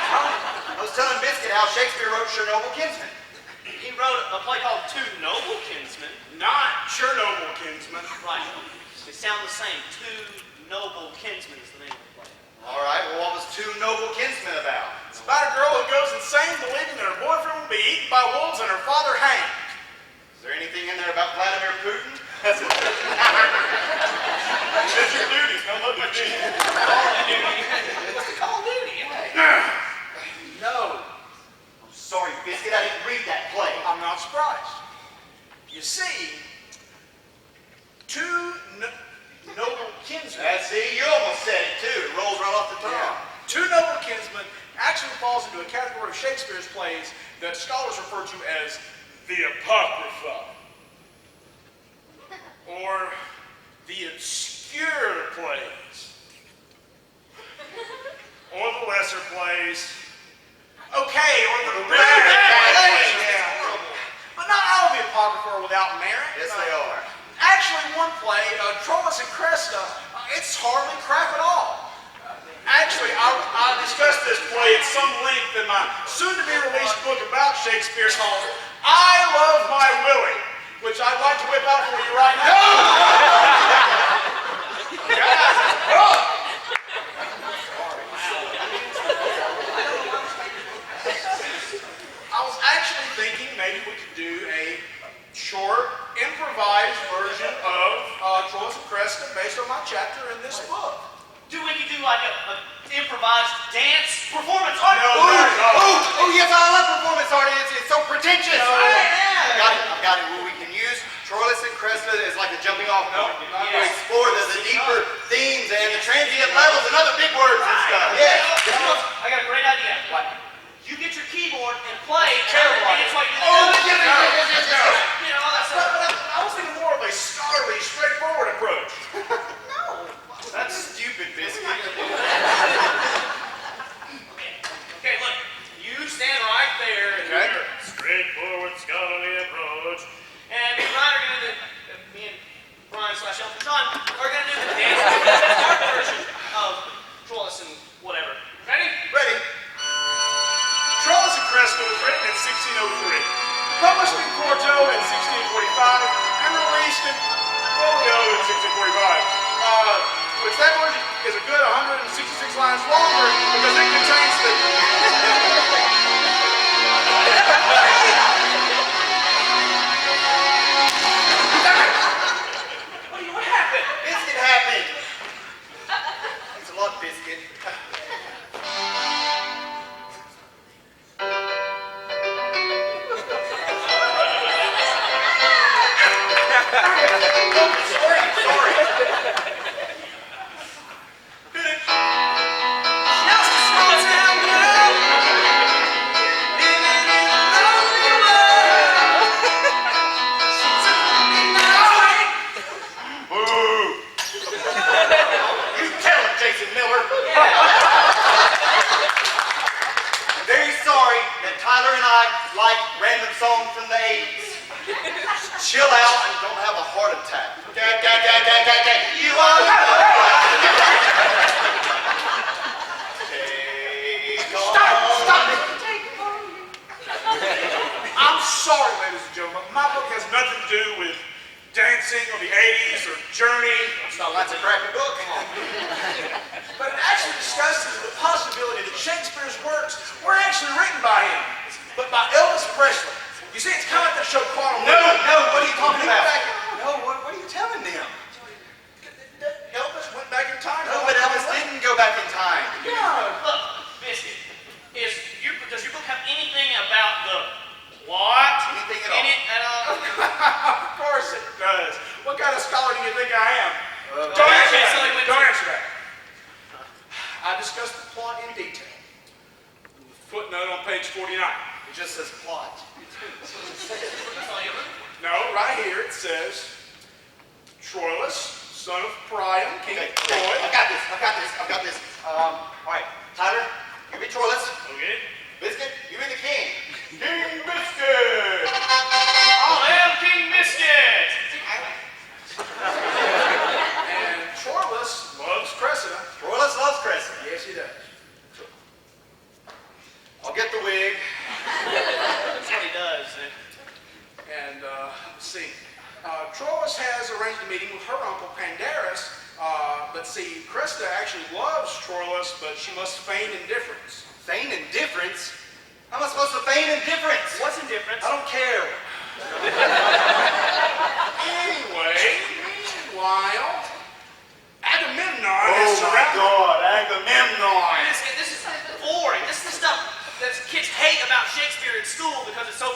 I was telling Biscuit how Shakespeare wrote Chernobyl Kinsman. He wrote a play called Two Noble Kinsmen. Not Chernobyl Kinsman. Right. They sound the same. Two Noble Kinsmen is the name of the play. All right, well, what was Two Noble Kinsmen about? It's about a girl who goes insane believing that her boyfriend will be eaten by wolves and her father hanged. Is there anything in there about Vladimir Putin? It's your duty. Come up with me. What's the Call of Duty? No, I'm sorry, Biscuit, I didn't read that play. I'm not surprised. You see, two noble kinsmen. See, you almost said it too. It rolls right off the tongue. Two noble kinsmen actually falls into a category of Shakespeare's plays that scholars refer to as the Apocrypha, or the obscure plays, or the lesser plays. Okay, or the bad plays. Yeah. But not all of the Apocrypha are without merit. Yes, they are. Actually, one play, Troilus and Cressida, it's hardly crap at all. Actually, I discussed this play at some length in my soon-to-be-released book about Shakespeare called I Love My Willie, which I'd like to whip out for you right now. Guys, it's good. I was actually thinking maybe we could do a short, improvised version of Troilus and Cressida based on my chapter in this book. We could do like a improvised dance performance. Yes, I love performance art. It's so pretentious. I've got it. Well, we can use Troilus and Cressida as like a jumping off point to explore the deeper themes and the transient levels and other big words and stuff. Yes. I got a great idea. What? You get your keyboard and play. Terrible Dance like this. yes. You know, that's I was thinking more of a scholarly, straightforward approach. That's stupid, Biscuit. Okay, look. You stand right there and Okay. you're Straightforward scholarly approach. and me and Brian are gonna do me and Brian / Elton John are gonna do the dance art version of Troilus and whatever. Ready? Ready? Troilus and Cressida was written in 1603, published in Quarto in 1645, and released in folio in 1645. Which that version is a good 166 lines longer because it contains the... What happened? Biscuit happened. Thanks a lot, Biscuit. Sorry. Just a small town girl living in a lonely world. She took me night. Boo! You tell him, Jason Miller. I'm very sorry that Tyler and I like random songs from the 80s. Just chill out and don't have a heart attack. You are Stop it! I'm sorry, ladies and gentlemen. My book has nothing to do with dancing or the 80s or Journey. That's a crappy book. But it actually discusses the possibility that Shakespeare's works were actually written by him, but by Elvis Presley. You see, it's kind of like the show Quantum. No, what are you talking about? No, what are you telling them? scholar do you think I am? Don't okay, answer so he that. went Don't to- answer that. I discussed the plot in detail. Footnote on page 49. It just says plot. No, right here it says, Troilus, son of Priam, king Okay, of Troy. I've got this. All right, Tyler, you be Troilus. Okay. Biscuit, you be the king. King Biscuit! I am King Biscuit! And Troilus loves Cressida. Troilus loves Cressida. Yes, he does. I'll get the wig. That's what he does. And let's see. Troilus has arranged a meeting with her uncle Pandarus. But see, Cressida actually loves Troilus, but she must feign indifference. Feign indifference? How am I supposed to feign indifference? What's indifference? I don't care. Anyway, meanwhile, Agamemnon is surrounded. God, Agamemnon. This is boring. This is the stuff that kids hate about Shakespeare in school because it's so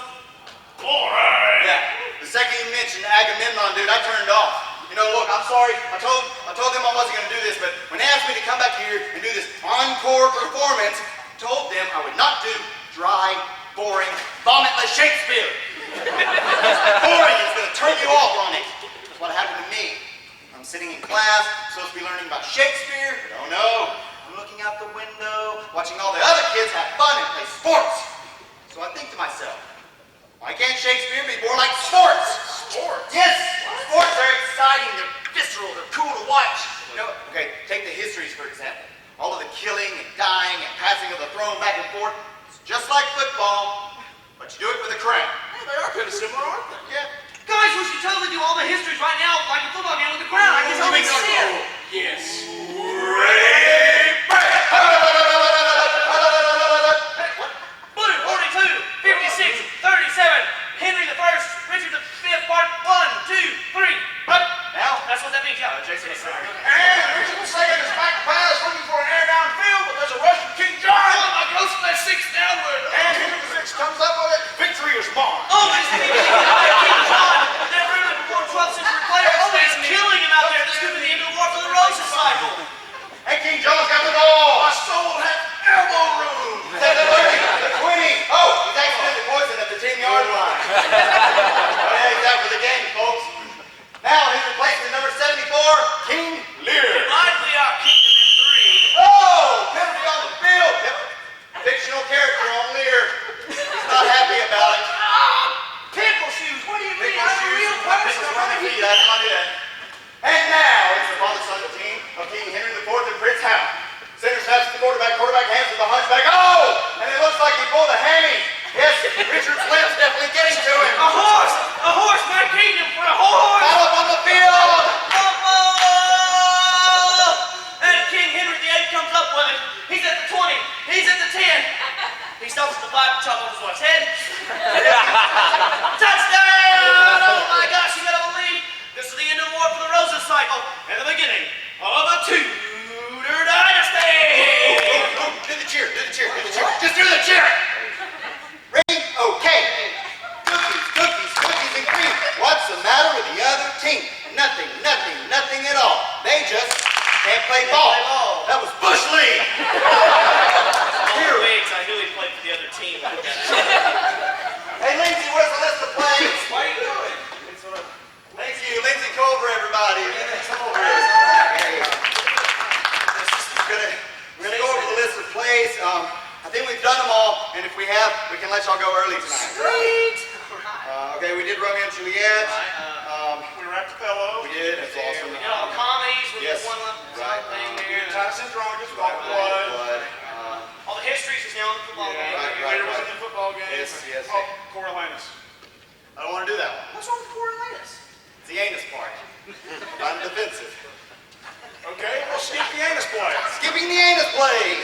boring. Yeah, the second you mentioned Agamemnon, dude, I turned off. You know, look, I'm sorry. I told them I wasn't going to do this, but when they asked me to come back here and do this encore performance, I told them I would not do dry, boring, vomitless Shakespeare. Boring is going to turn you off on it. That's what happened to me. I'm sitting in class, supposed to be learning about Shakespeare, but oh no, I'm looking out the window, watching all the other kids have fun and play sports. So I think to myself, why can't Shakespeare be more like sports? Sports? Yes! Sports are exciting, they're visceral, they're cool to watch. You know, okay, take the histories for example. All of the killing and dying and passing of the throne back and forth. It's just like football, but you do it with a crown. Hey, they are kind of similar, aren't they? Yeah. Guys, we should totally do all the histories right now like a football game with the crowd. I guess I'll make sense. Yes. Blue, 42, 56, 37, Henry the First, Richard the Fifth, Part 1, 2, 3. Right? Now? That's what that means, yeah. Jason, And Richard the Second is back pass looking for an air down field, but there's a rush from King John. Oh, my ghost that six downward. And Henry the Sixth comes up with it. Victory is mine. Oh, it's King John. That really before 12th century player. Oh, he's killing him out there. This could be the end of the war for the Roses cycle. Hey, King John's got the ball. My soul has elbow room. The 30, the 20. Oh, he's accidentally poisoned at the 10-yard line. Oh, yeah, he's out for the game, folks. Now, his replacement, number 74, King Lear. Divide we our kingdom in three. Oh, penalty on the field. Yep. Fictional character on Lear. He's not happy about it. Pickle shoes. What do you mean? Pickle I'm a shoes, real pickle person. running feet. That's not it. And now, it's the father-son team of King Henry IV and Prince Hal. Center snaps to the quarterback hands to the hunchback. Oh! And it looks like he pulled a hammy. Yes, Richard's limb's definitely getting to him. A horse! A horse! My kingdom for a horse! Foul up on the field. And King Henry VIII comes up with it. He's at the 20. He's at the 10. He stops at the 5 to chop off his wife's head. Touchdown! Oh my gosh, you gotta believe this is the end of the war for the Roses cycle and the beginning of a Tudor dynasty! Do the cheer. Just do the cheer. Ring, okay. Cookies and cream. What's the matter with the other team? Nothing at all. They just can't play ball. That was Bush League. Here. Wigs, I knew he played for the other team. Hey, Lindsay, where's the list of plays? What are you doing? Thank you, Lindsay Culver, everybody. Come over here. We're gonna go over the list of plays. I think we've done them all, and if we have, we can let y'all go early tonight. Sweet! Okay, we did Romeo and Juliet. We wrapped Othello. We did. That's awesome. We did all the comedies with Yes. the one left Right. thing there. Titus Andronicus, Black Blood. Blood. All the histories is now in the football game. Right. Later was in the football game. Yes. Oh, Coriolanus. I don't want to do that one. What's wrong with Coriolanus? It's the anus part. I'm defensive. Okay, we'll skip the anus play. Skipping the anus play.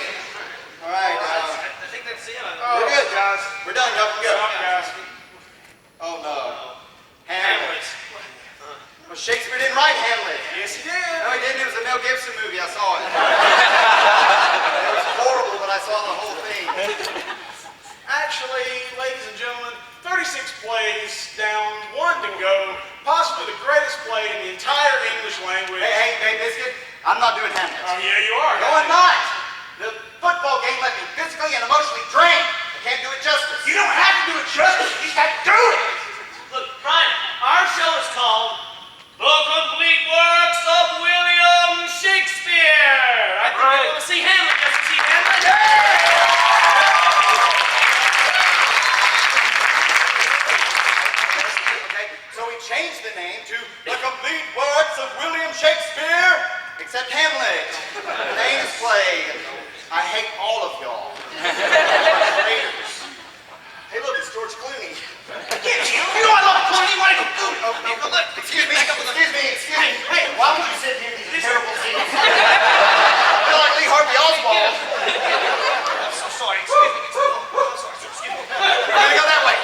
All right. I think that's it. We're good, guys. We're done. Y'all can go. Stop, guys. Oh no. Hamlet. Well, Shakespeare didn't write Hamlet. Yes, he did. No, he didn't. It was a Mel Gibson movie. I saw it. It was horrible, but I saw the whole thing. Actually, ladies and gentlemen, 36 plays down, 1 to go. Possibly the greatest play in the entire I'm not doing Hamlet. Oh, yeah, you are. No, I'm not. The football game left me physically and emotionally drained. I can't do it justice. You don't have to do it justice. You just have to do it. Look, Brian, our show is called The Complete Works of William Shakespeare. I think we want to see Hamlet. Does he see Hamlet? Okay, so we changed the name to The Complete Works of William Shakespeare, except Hamlet. The name is play. I hate all of y'all. Hey, look, it's George Clooney. You know I love Clooney. Why don't you do it? Oh, no, look, excuse me. Hey, why would you sit here in these terrible scenes? I feel like Lee Harvey Oswald. I'm so sorry. Excuse me. I'm sorry. Excuse me. We're gonna go that way.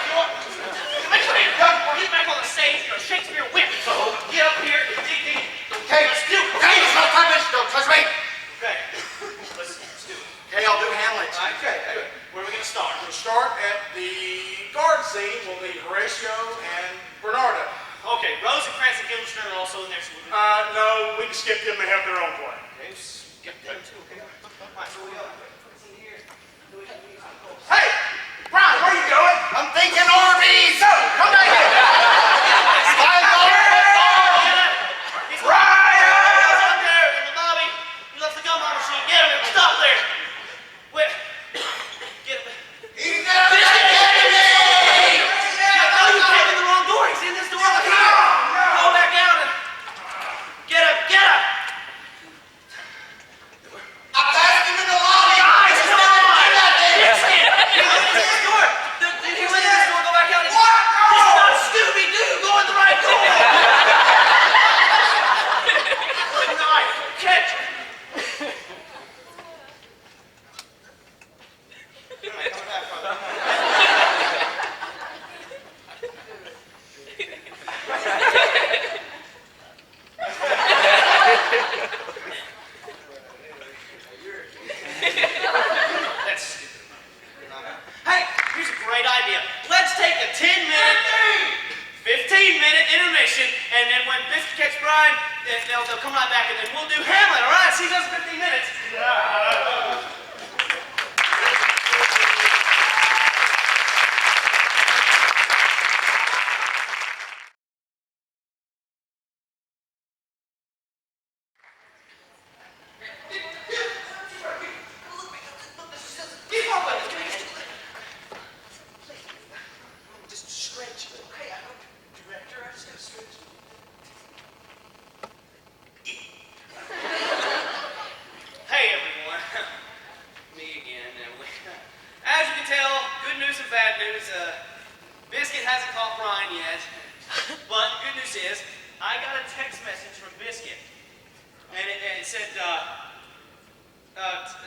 Get back on the stage. You're a Shakespeare whip. So get up here and dig deep. Okay, Let's do it. okay, it's not time to don't trust me. Okay. Let's do it. Okay, I'll do Hamlet. Okay. Where are we going to start? We'll start at the guard scene. We'll meet Horatio and Bernardo. Okay. Rosencrantz and Guildenstern are also in there. So we'll No, we can skip them. They have their own play. okay. Skip them too. Okay. All right. So we go. Hey, Brian, where are you going? I'm thinking Arby's. No, come back here. He's Brian! up there in the lobby. He left the gumball machine. Get him. Stop there. Wait. Get him. He's not No, you came in the wrong door. He's in this door over here. Go back out and get him. Get him. I'm asking him in the lobby. Guys, come on. Yes. He went in this door. He went in this door. Go back out. This is not Scooby-Doo. Go in the right door. Good night. Catch him. Come back, brother. That's stupid. Hey, here's a great idea. Let's take a 15-minute intermission, and then when Biscuit catch Brian, they'll come right back, and then we'll do Hamlet, all right? See you guys in 15 minutes. Just stretch. Okay, director, I just gotta stretch. Hey everyone, me again. As you can tell, good news and bad news. Biscuit hasn't caught Brian yet, but the good news is I got a text message from Biscuit, and it said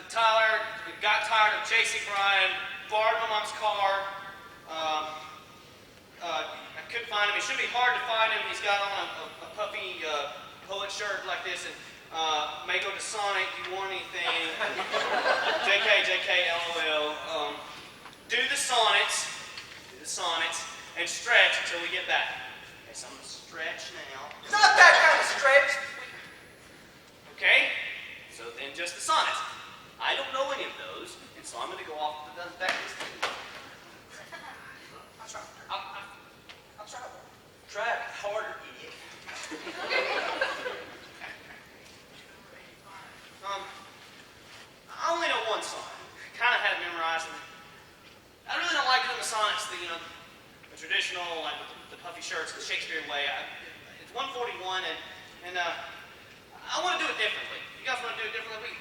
Tyler got tired of chasing Brian, borrowed my mom's car. I couldn't find him. It should be hard to find him. He's got on a puffy poet shirt like this, and may go to Sonic. Do you want anything? JK, LOL. Do the sonnets, and stretch until we get back. Okay, so I'm gonna stretch now. Not that kind of stretch. Okay, so then just the sonnets. I don't know any of those, and so I'm gonna go off the back of this thing. I'll try. Try it harder, idiot. I only know one sonnet. Kind of had it memorized. And I really don't like doing the sonnets, the traditional, like the puffy shirts, the Shakespeare way. It's 141, and I want to do it differently. You guys want to do it differently?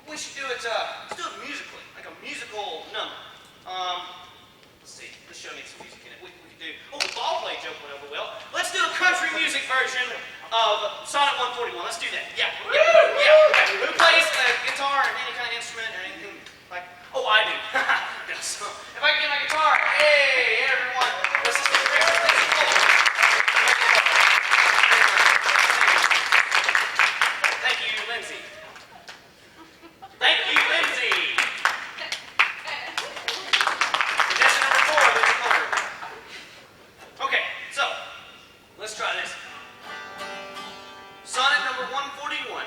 We should do it. Let's do it musically, like a musical number. Let's see. This show needs some music in it. We could do. Oh, the ball play joke went over well. Let's do a country music version of Sonnet 141. Let's do that. Yeah. Okay. Who plays guitar or any kind of instrument or anything like? Oh, I do. No, so if I can get my guitar, hey everyone, let's just get the picture. Thank you, Lindsay. Thank you, Lindsay. Contestant number 4, Lindsay Culver. Okay, so let's try this. Sonnet number 141.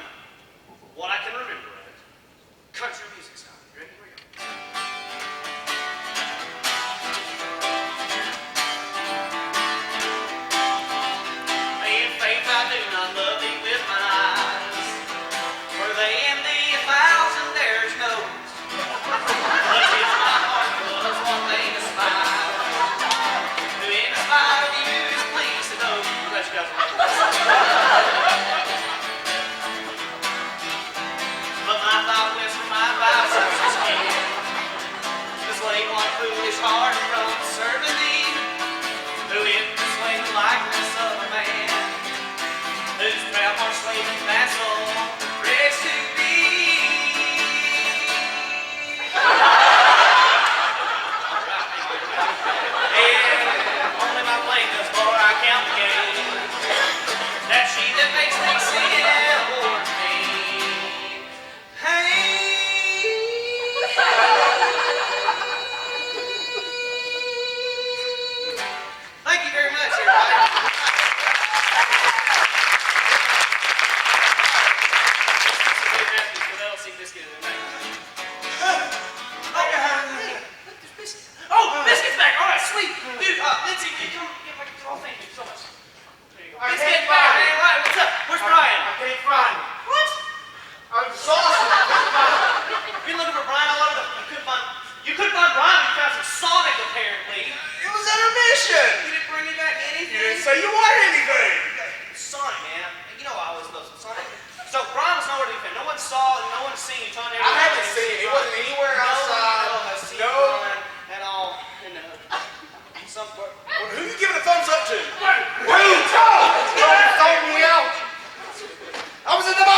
seen you trying to. I haven't seen it. It wasn't anywhere outside. No. No. At all. And, some. Who you giving a thumbs up to? Who? Sold me out. I was in the box.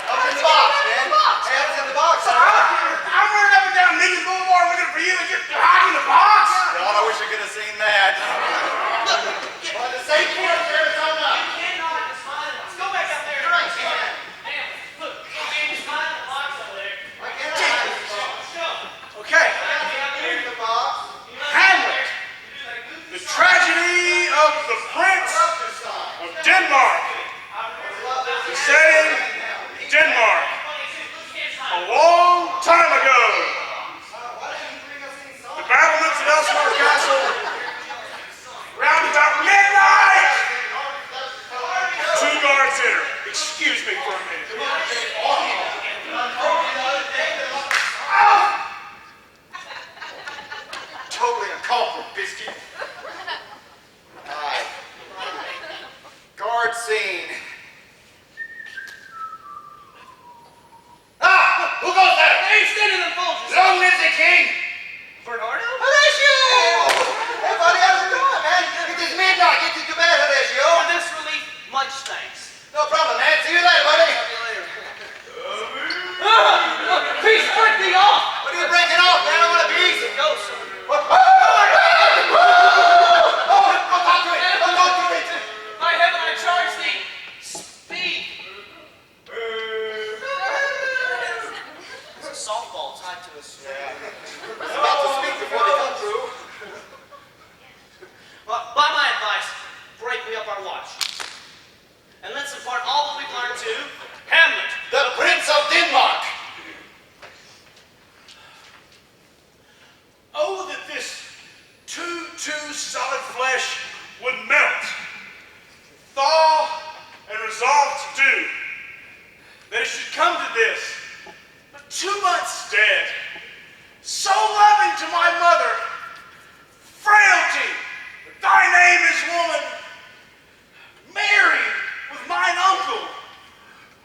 I was in the box, man. Hey, I was in the box. I'm running up and down Niggas Boulevard looking for you and you're hiding in the box. God, I wish I could have seen that. Well, the same point, Arizona. You cannot smile. Let's go back out there. You're right, you can. Damn. Look, man, you smile in the box over there. I can't hide in the box. Show. Okay. In the box. Hamlet. The tragedy of the Prince of Denmark. The setting, Denmark. A long time ago. The battlements at Elsinore Castle. Round about midnight. 2 guards enter. Excuse me for a minute. Totally uncalled for, biscuit. Aye. Guard scene. Ah! Who goes there? Hey, stand in the Folgers. Long live the king! Bernardo? Horatio! Hey, buddy, how's it going, man? It is midnight. Get to bed, Horatio. For this relief, much thanks. No problem, man. See you later, buddy. See you later. Look, he's breaking off. What are you breaking off, man? I want to be easy. Go, sir. What? Oh, don't talk to me. Don't talk to me. By heaven, I charge thee. Speak. It's a softball tied to a string. I was about to speak before they come through. Well, by my advice, break me up our watch. And let's impart all that we've learned to Hamlet. The Prince of Denmark. Oh, that this too solid flesh would melt, thaw, and resolve to do. That it should come to this, but 2 months dead, so loving to my mother, frailty, thy name is woman, married with mine uncle,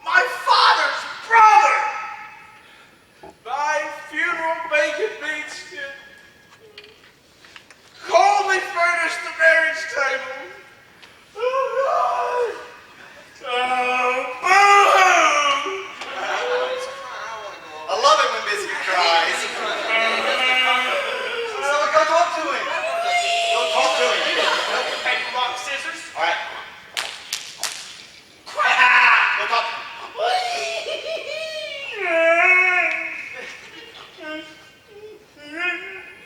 my father's brother. Thy funeral bacon meats did coldly furnish the marriage table. Oh, boo-hoo! I love it when Biscuit cries. So go talk to him. Go talk to him. Paper, rock, scissors. All right. Go talk to him.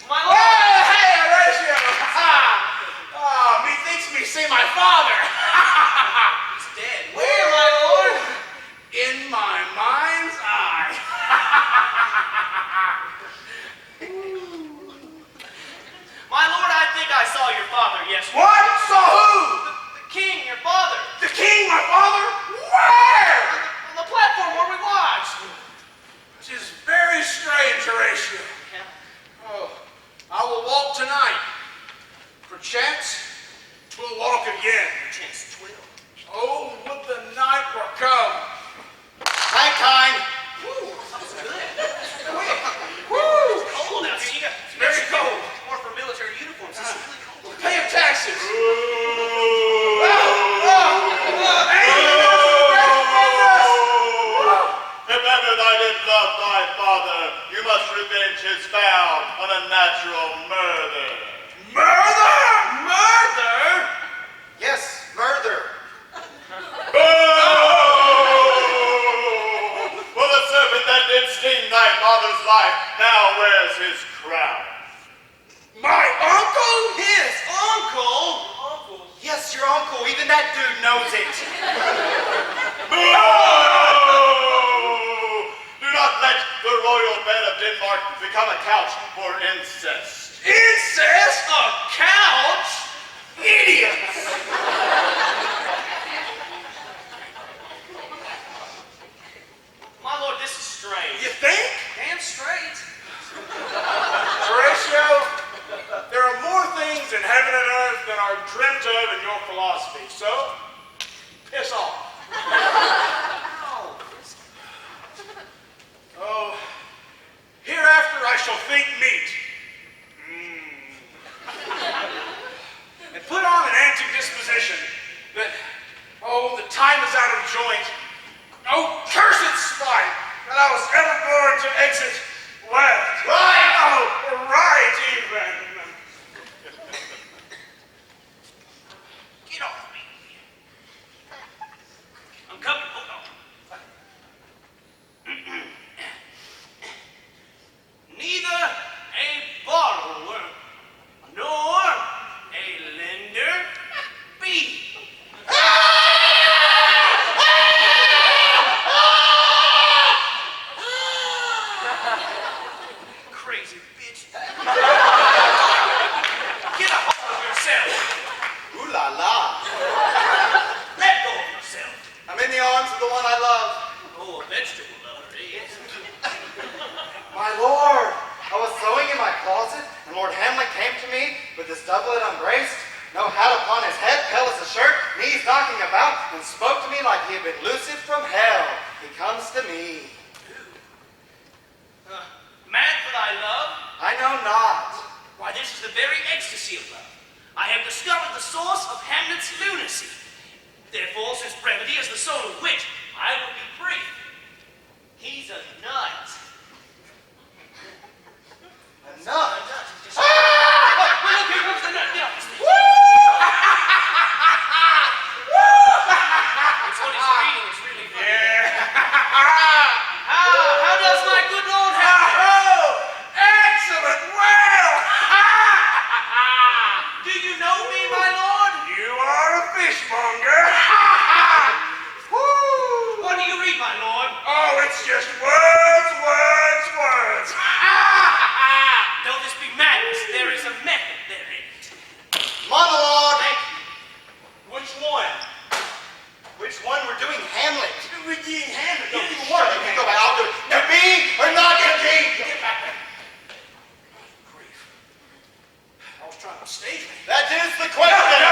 My Oh, lord. hey, Horatio! Oh, methinks me see my father. He's dead. Where, my lord? In my mind's eye. My lord, I think I saw your father yesterday. What? Saw who? The king, your father. The king, my father? Where? On the platform where we watched. Which is very strange, Horatio. Oh, I will walk tonight. Perchance, 'twill walk again. Chance 12. Oh, would the night were come. Night time. Woo, that was good. Woo! Cold out here. You got Very cold. More for military uniforms. It's really cold. Pay your taxes. If ever thou did love thy father, you must revenge his vow on a natural murder. Murder? Murder? Yes, murder. For the serpent that did sting thy father's life now wears his crown. My uncle? His uncle? Yes, your uncle. Even that dude knows it. Do not let the royal bed of Denmark become a couch for incest. Incest? A couch? Idiots! My lord, this is strange. You think? Damn straight. Horatio, there are more things in heaven and earth than are dreamt of in your philosophy, so piss off. Ow. time is out of joint. Oh, cursed spite that I was ever born to exit left. Right! Oh, right even. Get off me. I'm coming. Hold on. Neither a borrower nor a lender be. Crazy bitch. Get a hold of yourself. Ooh la la. Let go of yourself. I'm in the arms of the one I love. Oh, a vegetable lover, eh? My lord, I was sewing in my closet, and Lord Hamlet came to me with his doublet unbraced, no hat upon his head, pale as a shirt, knees knocking about, and spoke to me like he had been loosed from hell. He comes to me. Mad for thy love? I know not. Why, this is the very ecstasy of love. I have discovered the source of Hamlet's lunacy. Therefore, since brevity is the soul of wit, I will be brief. He's a nut. A nut. He's just... Look, here comes the nut. Get off his feet. It's what he's reading. It's really funny. How does my good Lord Hamlet? Excellent! Well! Do you know me, my lord? You are a fishmonger! Woo! What do you read, my lord? Oh, it's just words, words, words! Though this be madness, there is a method therein. Monologue. Thank you. Which one? Which one? We're doing Hamlet. We're doing Hamlet. No, you work. You go back. I'll do it. To be or not to be? Get back there. Grief. I was trying to stage me. That is the question. I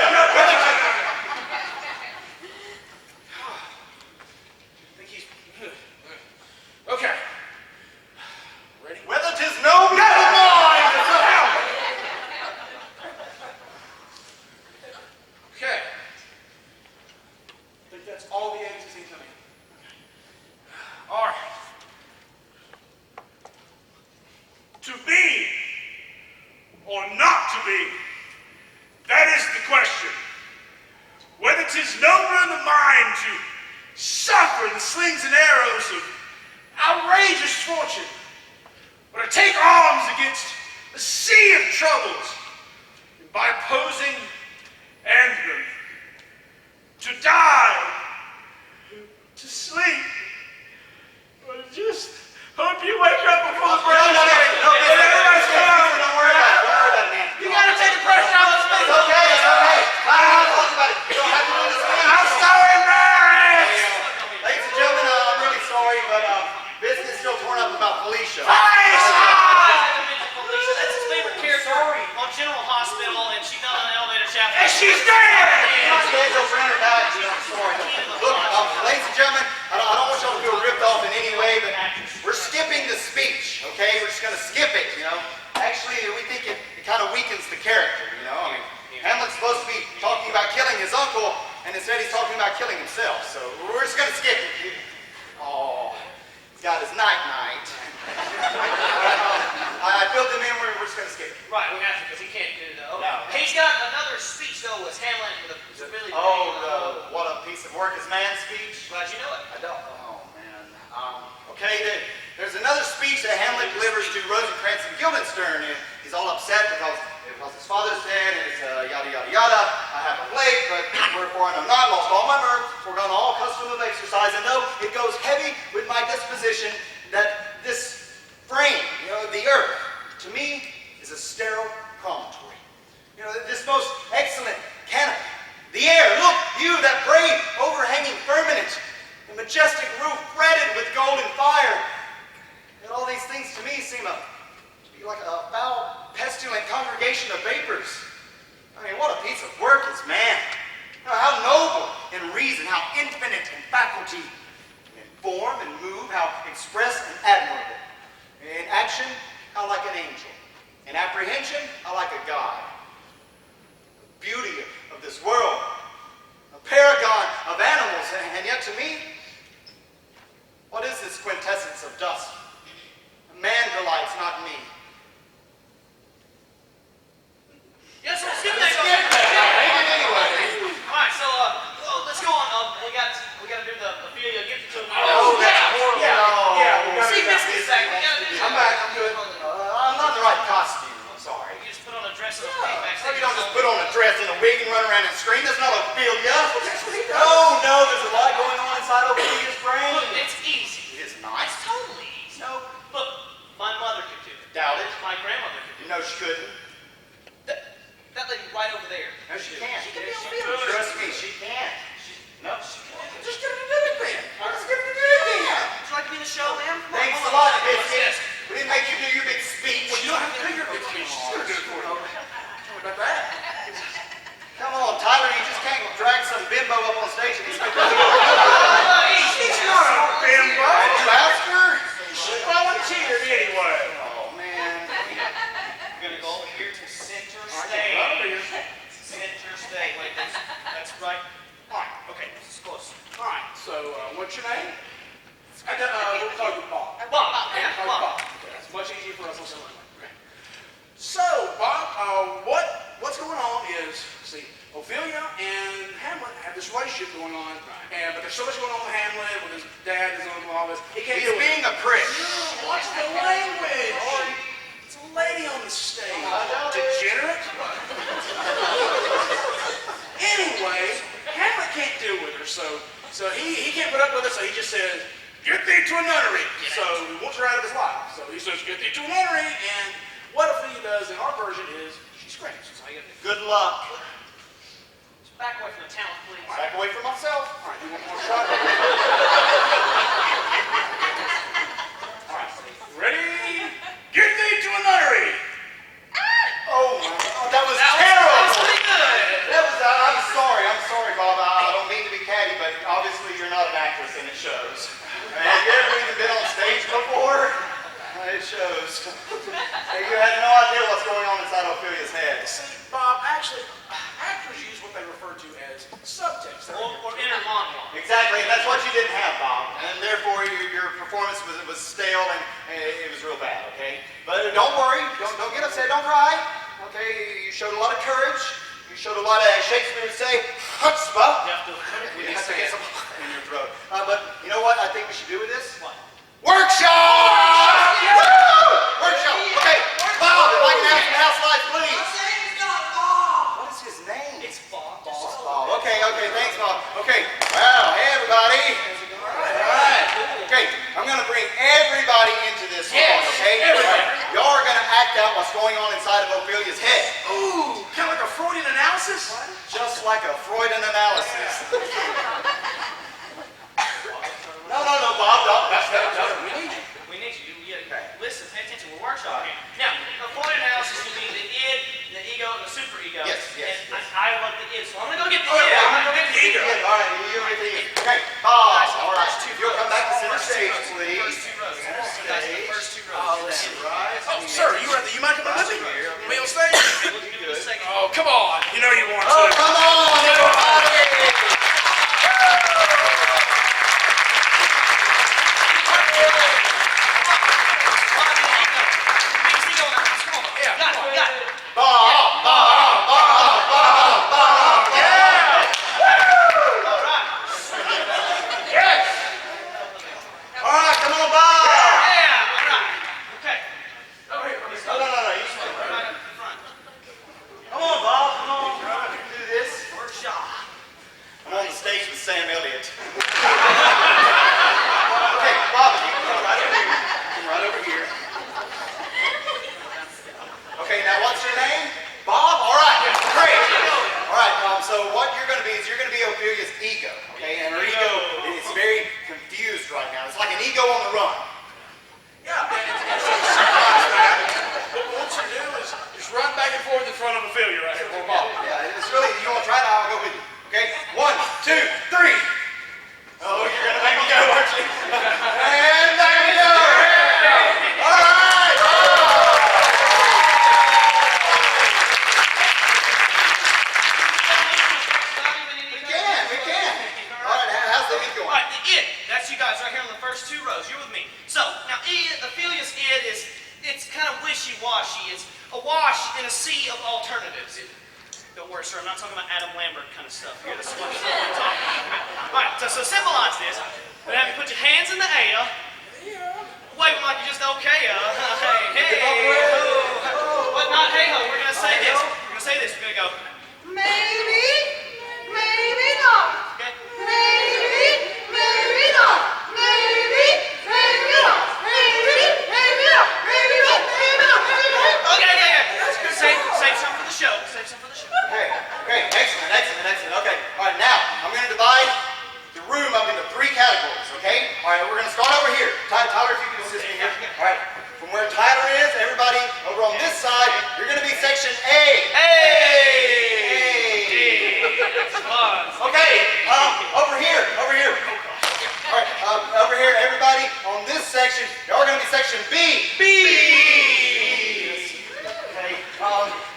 think he's... Okay. Ready? Whether 'tis no never mind. Okay. I think that's all the eggs is incoming. All right. To be or not to be, that is the question. Whether 'tis nobler in the mind to suffer the slings and arrows of outrageous fortune, or to take arms against a sea of troubles, and by opposing end them, to die, to sleep, or to just hope you wake up before the break of day. Everybody's come. Don't worry about it. Don't worry about it, man. You gotta take the pressure out of It's this okay. It's okay. I'll talk about it. You don't have to do this. I'm sorry, Mary. Ladies and gentlemen, I'm really sorry, but business is still torn up about Felicia. That's his favorite character on General Hospital, and she fell in an elevator shaft. And she's dead. My schedule ran her back. I'm sorry. Look, ladies and gentlemen, I don't want y'all to feel ripped off in any way, but we're skipping the speech, okay? We're just going to skip it, you know? Actually, we think it kind of weakens the character, you know? I mean, Hamlet's supposed to be talking about killing his uncle, and instead he's talking about killing himself, so we're just going to skip it. Oh, he's got his night-night. I filled him in, we're just going to skip it. Right, we have to, because he can't do that. No. He's got another speech, though, with Hamlet with a really Oh, what a piece of work is man speech. Glad you know it. I don't. Oh man. Okay. There's another speech that Hamlet delivers to Rosencrantz and Guildenstern, and he's all upset because his father's dead, and it's yada yada yada. I have a plague, but wherefore I know not, lost all my mirth, forgone all custom of exercise, and though it goes heavy with my disposition, that this frame, you know, the earth, to me is a sterile promontory. You know, this most excellent canopy. The air, look, you, that brave overhanging firmament, the majestic roof fretted with golden fire. And all these things to me seem to be like a foul, pestilent congregation of vapors. I mean, what a piece of work is man. You know, how noble in reason, how infinite in faculty, in form and move, how express and admirable. In action, how like an angel. In apprehension, how like a god. Beauty of this world, a paragon of animals atoms, and yet to me, what is this quintessence of dust? Man delights, not me. Yes, let's skip that. Anyway. All right, so let's go on. We got to do the Ophelia gift to. Oh, that's horrible. Yeah, we gotta See, do that. miss me a second. We got to do that. I'm back, I'm good. I'm not in the right costume, I'm sorry. You just put on a dress and a wig back. You don't just put on a dress and a wig and run around and scream. That's not Ophelia. Oh, no, there's a lot going on inside Ophelia's brain. Look, it's easy. It is not. It's totally easy. No. Look, my mother could do it. Doubt it. My grandmother could do You know she couldn't. it. That lady right over there. No, she can't. She can be Yes, she Ophelia. could. Trust me, she can't. No, she can't. Just get her to do it then. Let's get her to do it then. Would you like to be in the show, ma'am? Come on, Thanks come a on. lot, Yes. Biscuit. We didn't make you do your big speech. You don't have to do your big speech. She's going to do it for you. What about that? Come on, Tyler, you just can't drag some bimbo up on stage and expect her to do it. She's not a bimbo. Did you ask her? She volunteered anyway. Oh, man. We're going to go over here to center Up stage. here. Center stage. Wait, that's right. All right, okay, this is close. All right, so what's your name? We'll call you Bob. Bob, yeah, Call you Bob. Okay, that's much easier for us on Sunday. Okay. So, Bob, what's going on is, see, Ophelia and Hamlet have this relationship going on, but there's so much going on with Hamlet, with his dad, his uncle, all this. He can't He's do it. being a prick. Watch the language. It's a lady on the stage. Degenerate. Anyway, Hamlet can't deal with her, so he can't put up with it, so he just says, get thee to a nunnery. So he wants her out of his life. So he says, get thee to a nunnery, and what Ophelia does in our version is she screams. That's all you gotta do. Good luck. Just back away from the talent, please. Back away from myself. All right, you want more shot? All right, ready? Get thee to a nunnery. Oh, my God, that was That terrible. was pretty good. I'm sorry, Bob. I don't mean to be catty, but obviously you're not an actress, and it shows. Have you ever even been on stage before? It shows. You had no idea what's going on inside Ophelia's head. See, Bob, actually, actors use what they refer to as subtext. Or inner monologue. Exactly, and that's what you didn't have, Bob. And therefore, your performance was stale and it was real bad, okay? But don't worry, don't get upset, don't cry. Okay, you showed a lot of courage. You showed a lot of, as Shakespeare would say, chutzpah. You have to get some in your throat. But you know what I think we should do with this? What? Workshop! Woo! Workshop. Okay, Bob, if I can have some house lights, please. What is his name? It's Bob. Bob. Okay, thanks, Bob. Okay, well, hey, everybody. All right. Okay, I'm going to bring everybody into this one, okay? Y'all are going to act out what's going on inside of Ophelia's head. Ooh, kind of like a Freudian analysis? Just like a Freudian analysis. No, Bob, that's We need you. We need you. Listen, pay attention. We're workshopping. Now, a Freudian analysis would be the id, the ego, and the superego. Yes. And I love the id, so I'm going to go get the Oh, id. yeah, I'm going to go get the id. All right, you're with me. Okay, Bob, all right. You'll come back to center stage, please. First two rows. The first two rows. Oh, that's right. Oh, sir, you mind coming with me? Me on stage? We'll give you a second. Oh, come on. You know you want Oh, to. come on, everybody. Sam Elliott. Okay, Bob, you can come right over here. Come right over here. Okay, now what's your name? Bob? All right, great. All right, so what you're going to be is you're going to be Ophelia's ego, okay? And her ego is very confused right now. It's like an ego on the run. Yeah, and so surprise that. What we want you to do is just run back and forth in front of Ophelia right here for Bob. Yeah, it's really, you want to try it? I'll go with you. Okay, 1, 2, 3. Oh, you're going to make me go, aren't you? And there we go. All right. We can. guys right here on the first two rows. You're with me. So, now Ophelia's id it's kind of wishy-washy. It's a wash in a sea of alternatives. Don't worry, sir, I'm not talking about Adam Lambert kind of stuff here. This is what I'm talking about. All right, so symbolize this. We're going to have you put your hands in the air. Wave them like you're just okay. Hey, ho. But not hey, ho. We're going to say this. We're going to say this. We're going to go, Maybe, maybe not. okay? Maybe, maybe not. Maybe, maybe not. Maybe, maybe not. Maybe not. Maybe not. Maybe not. Okay, yeah. Save some for the show. Save some for the show. Okay, excellent. Okay, all right, now I'm going to divide the room up into 3 categories, okay? All right, we're going to start over here. Tyler, if you can assist me here. All right, from where Tyler is, everybody over on this side, you're going to be section A. Okay, over here. All right, over here, everybody on this section, y'all are going to be section B. Okay,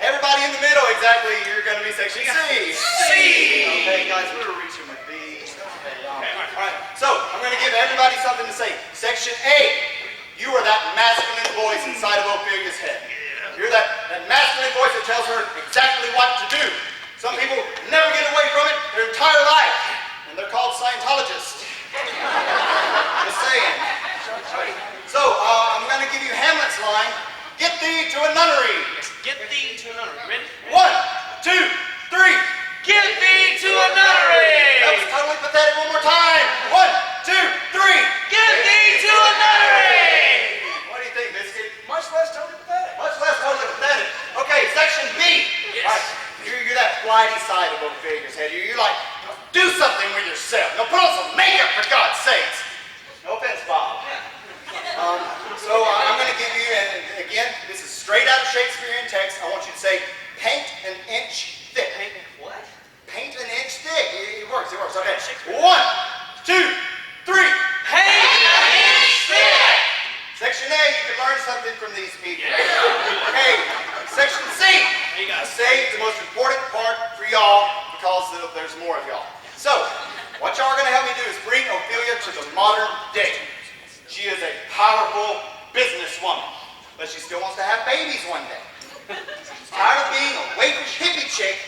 everybody in the middle, exactly, you're going to be section C. Okay, guys, we're reaching with B. Okay, all right, so I'm going to give everybody something to say. Section A, you are that masculine voice inside of Ophelia's head. You're that masculine voice that tells her exactly what to do. Some people never get away from it their entire life, and they're called Scientologists. Just saying. So, I'm going to give you Hamlet's line, "Get thee to a nunnery." Get thee to a nunnery. Ready? 1, 2, 3. Get thee to a nunnery. That was totally pathetic. One more time. 1, 2, 3. Get thee to a nunnery. What do you think, Biscuit? Much less totally pathetic. Much less totally pathetic. Okay, section B. Yes. All right, you're that flighty side of Ophelia's head. You're like, do something with yourself. Now put on some makeup, for God's sakes. No offense, Bob. So I'm going to give you, and again, this is straight out of Shakespearean text. I want you to say, paint an inch thick. What? Paint an inch thick. It works. Okay. 1, 2, 3. Paint an inch thick. Section A, you can learn something from these people. Okay, section C. You I guys. saved the most important part for y'all because there's more of y'all. So, what y'all are going to help me do is bring Ophelia to the modern day. She is a powerful businesswoman, but she still wants to have babies one day. She's tired of being a waifish hippie chick.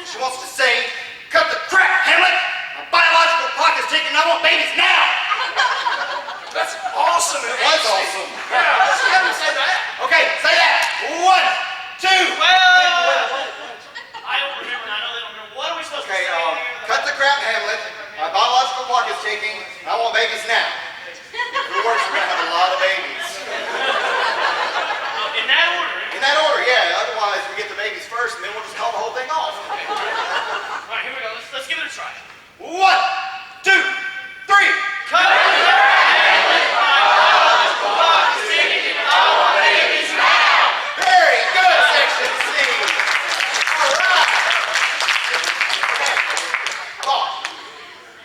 She wants to say, "Cut the crap, Hamlet! My biological clock is ticking. I want babies now!" That's awesome. It was awesome. She haven't said that. Okay, say that. 1, 2. Well, I don't remember. I know they don't remember. What are we supposed Okay, to say? cut the crap, Hamlet. My biological clock is ticking. I want babies now. If it works, we're going to have a lot of babies. In that order. In that order, yeah. Otherwise, we get the babies first, and then we'll just call the whole thing off. All right, here we go. Let's give it a try. 1, 2, 3. Cut it. Very good, section C. All right. Okay. Well,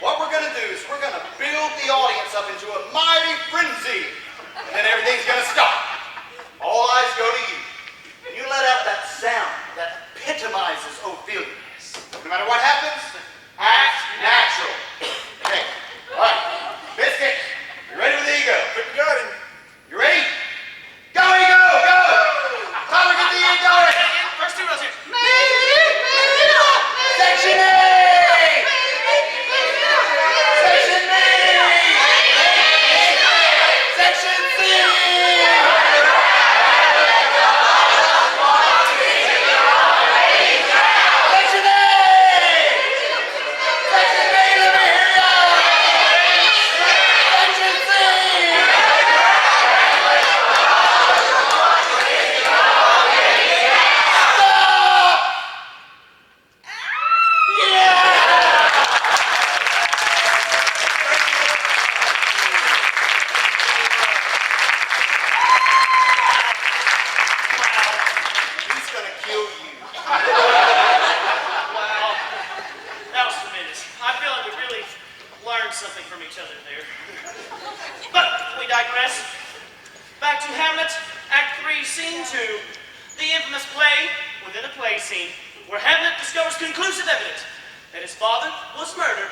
what we're going to do is we're going to build the audience up into a mighty frenzy, and then everything's going to stop. All eyes go to you. And you let out that sound that epitomizes Ophelia. No matter what happens, act natural. Okay. All right. Biscuit, you ready with the ego? Got him. You ready? Go, ego! Go! Tyler, get the ego going! First two rows here. Maybe not. Section A! Section B! Section C! Section A! Section B, let me hear ya! Section C! Stop! He's gonna kill you. Wow. That was tremendous. I feel like we really learned something from each other there. But we digress. Back to Hamlet, Act 3, Scene 2, the infamous play within a play scene, where Hamlet discovers conclusive evidence that his father was murdered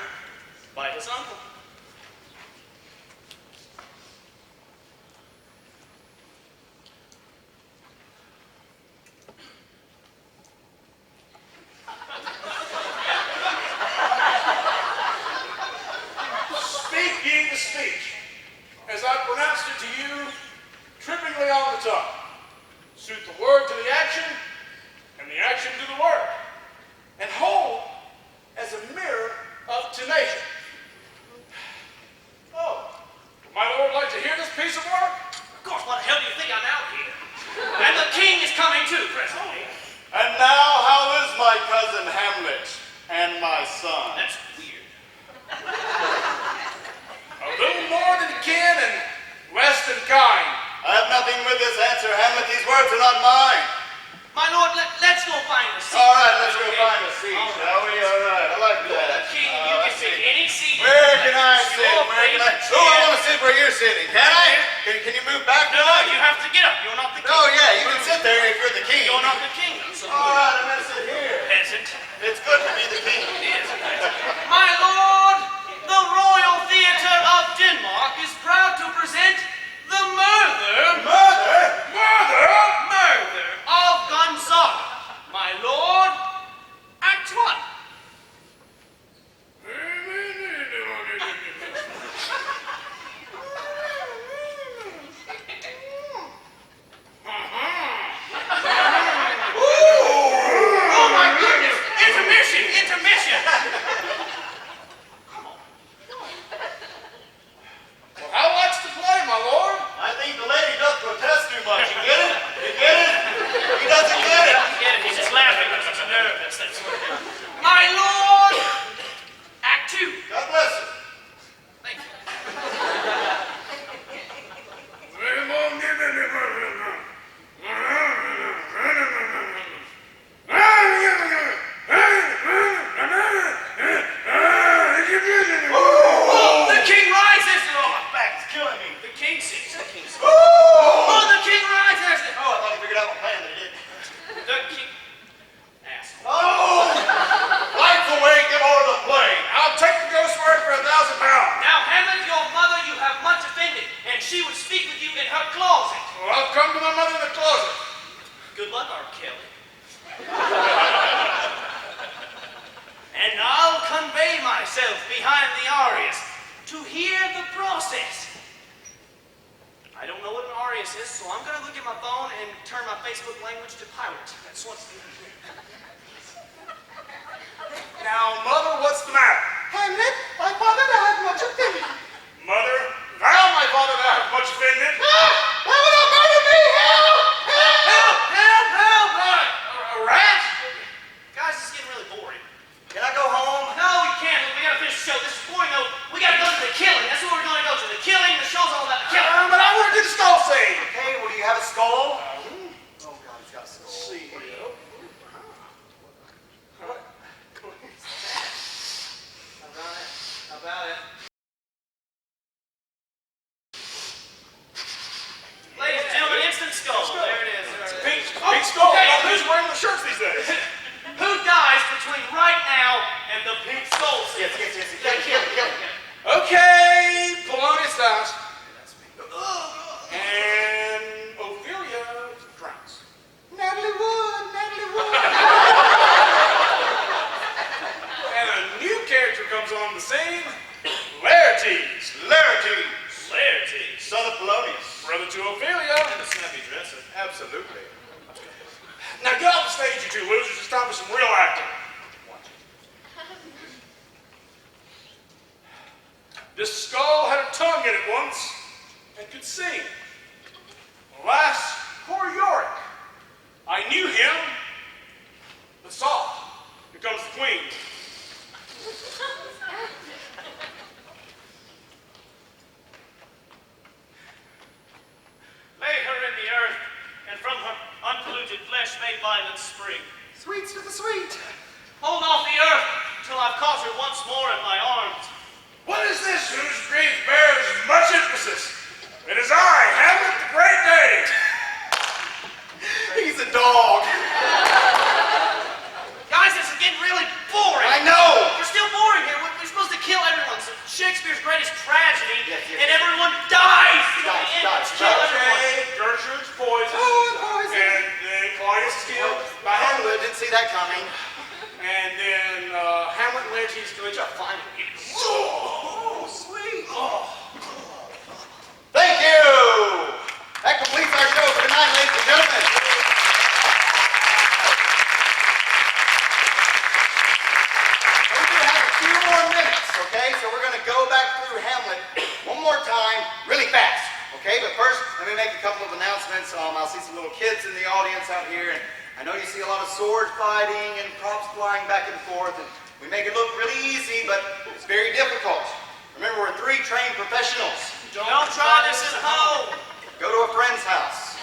by his uncle. are not mine. My lord, let's go find a seat. All right, let's go find a seat, All right. shall we? All right, I like You're that. the king, and you can pick any seat. Where can I It's sit? your Where can I? favorite Oh, I chair. want to sit where you're sitting. Can I? Can you move back? No, you have to get up. You're not the king. Oh, yeah, you can sit there if you're the king. You're not the king. So All right, I'm going to sit here. peasant. It's good to be the king. It is. My lord, the Royal Theatre of Denmark is proud to present the murder of Gonzaga. My lord, Act 1. Oh my goodness! Intermission! Well, how likes to play, my lord? I think the lady does protest too much. You get it? You get it? He doesn't get it. He's just laughing because he's nervous. That's what it is. My lord, Act 2. God bless you. Thank you. Oh, the king rises! Oh, my back is killing me. The king sits. The king sits. Oh, the king rises! Oh, I thought you figured out my plan, but you didn't. The king. Asshole. Oh! Lights away, give over the play. I'll take the ghost word for £1,000. Now, Hamlet, your mother, you have much offended, and she would speak with you in her closet. Well, I'll come to my mother in the closet. Good luck, R. Kelly. And I'll convey myself behind the arias to hear the process. I don't know what an arias is, so I'm going to look at my phone and turn my Facebook language to pirate. That's what's... Now, mother, what's the matter? Hamlet, my father died much offended. Mother, thou, my father, thou hast much offended. How will I murder me? Help! Help! Help! Help! A rat? Guys, this is getting really boring. Can I go home? No, we can't. We gotta finish the show. This is boring, though. We gotta go to the killing. That's what we're gonna go to. The killing. The show's all about the killing. But I want to do the skull scene. Okay, well, do you have a skull? Oh, God, he's got a skull. See here. How about it? Ladies and gentlemen, instant skull. There it is. Pink skull. okay. Oh, who's wearing the shirts these days? Who dies between right now and the pink skull? Yes. Kill him. Okay, Polonius dies. And Ophelia drowns. Natalie Wood. And a new character comes on the scene. Laertes. Laertes, son of Polonius. Brother to Ophelia. And a snappy dresser. Absolutely. Now get off the stage, you two losers. It's time for some real acting. This skull had a tongue in it once and could sing. Alas, poor Yorick. I knew him, but soft. Here comes the queen. Lay her in the earth, and from her unpolluted flesh may violence spring. Sweets to the sweet. Hold off the earth till I've caught her once more in my arms. What is this whose grief bears much emphasis? It is I, Hamlet the Great Dane. He's a dog. Guys, this is getting really boring. I know. We're still boring here. We're supposed to kill everyone. It's Shakespeare's greatest tragedy, Yes. and everyone dies. Till the end. Dies. Let's kill everyone. Okay, Gertrude's poisoned. Poison. And then Claudius is killed by Hamlet. Didn't see that coming. And then Hamlet and Laertes do each other finally. Oh, sweet. Thank you. That completes our show for tonight, ladies and gentlemen. We do have a few more minutes, okay? So we're going to go back through Hamlet one more time, really fast, okay? But first, let me make a couple of announcements. I'll see some little kids in the audience out here, and I know you see a lot of sword fighting and props flying back and forth, and we make it look really easy, but it's very difficult. Remember, we're 3 trained professionals. Don't try this at home. Go to a friend's house.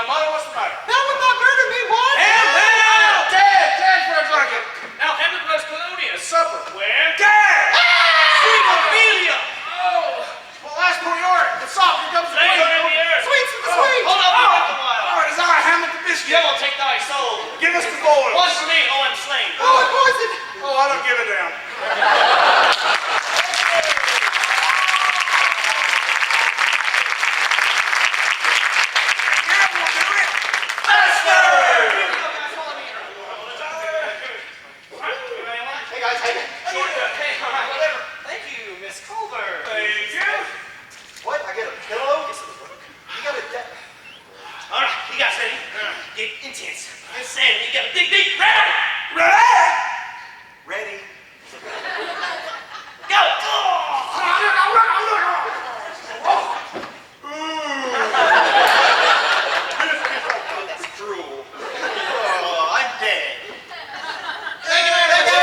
Now, Mother, what's the matter? That would not murder me, what? Hamlet! Dad's for a drunken. Now, Hamlet was Polonius. Supper. Where? Dad! Sweet Ophelia! Oh! Well, last poor Yorick. It's soft. Here comes the Lay queen. her in the earth. Sweets of the sweet. Hold up, wait a while. Oh, it is I, Hamlet the biscuit. Devil, take thy soul. Give us the boil. One for me, oh, I'm slain. Oh, I'm poisoned. Oh, I don't give a damn. Hey guys, hey. Okay, all right, whatever. Thank you, Miss Culver. Thank you. What? I get a pillow? You got a All right, you guys ready? Get intense. Insanity. You gotta dig deep. Ready? Ready? ready. Go! That's cruel. Oh, I'm dead. Thank you. Thank you.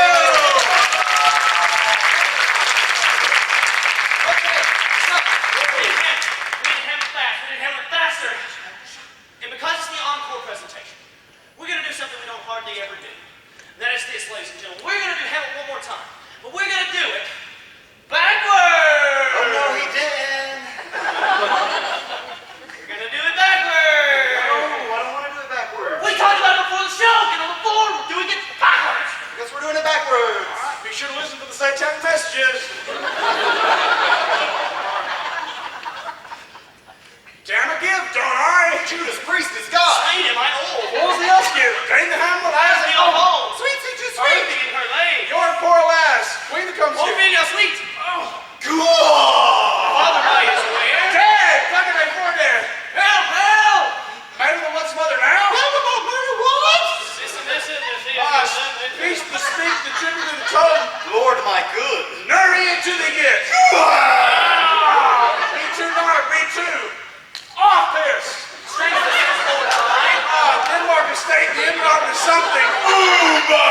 Okay, stop. We didn't have it fast. We didn't have it faster. And because it's the encore presentation, we're going to do something we don't hardly ever do. And that is this, ladies and gentlemen. We're going to do Hamlet one more time. But we're going to do it backwards. Oh no, he didn't. We're going to do it backwards. No, I don't want to do it backwards. We talked about it before the show. Get on the floor. We're doing it backwards. Guess we're doing it backwards. All right, be sure to listen to the satanic messages. Damn a gift, don't I? Judas Priest is God. Ain't am I old? What was the else gift? Dang the Hamlet Where's ass. the old hole? Sweet, sweet, sweet, Sorry, sweet. being her leg. Your poor lass. Queen that comes here. Ophelia, sweet. Cool. Father Knight is aware. Dad! Look at that poor dad. Help, help. Madam, what's mother now? How about murder, what? Feast the speak, the tribute to the tongue. Lord my good. Nurry into the get. Me too, not me too. Off this. Strength is his Lord, alright? Denmark is state, the Denmark is something. Ooba!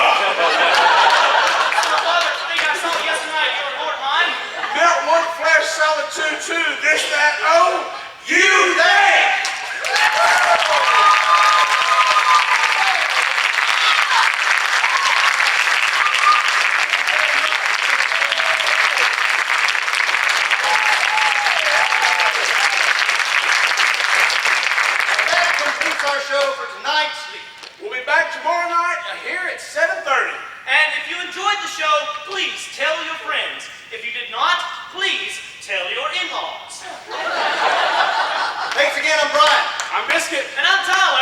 So, Father, I think I saw yesterday night. You were Lord mine. Melt one flesh, solid two, this, that, oh, you, they. That completes our show for tonight. We'll be back tomorrow night here at 7:30. And if you enjoyed the show, please tell your friends. If you did not, please tell your in-laws. Thanks again, I'm Brian. I'm Biscuit. And I'm Tyler.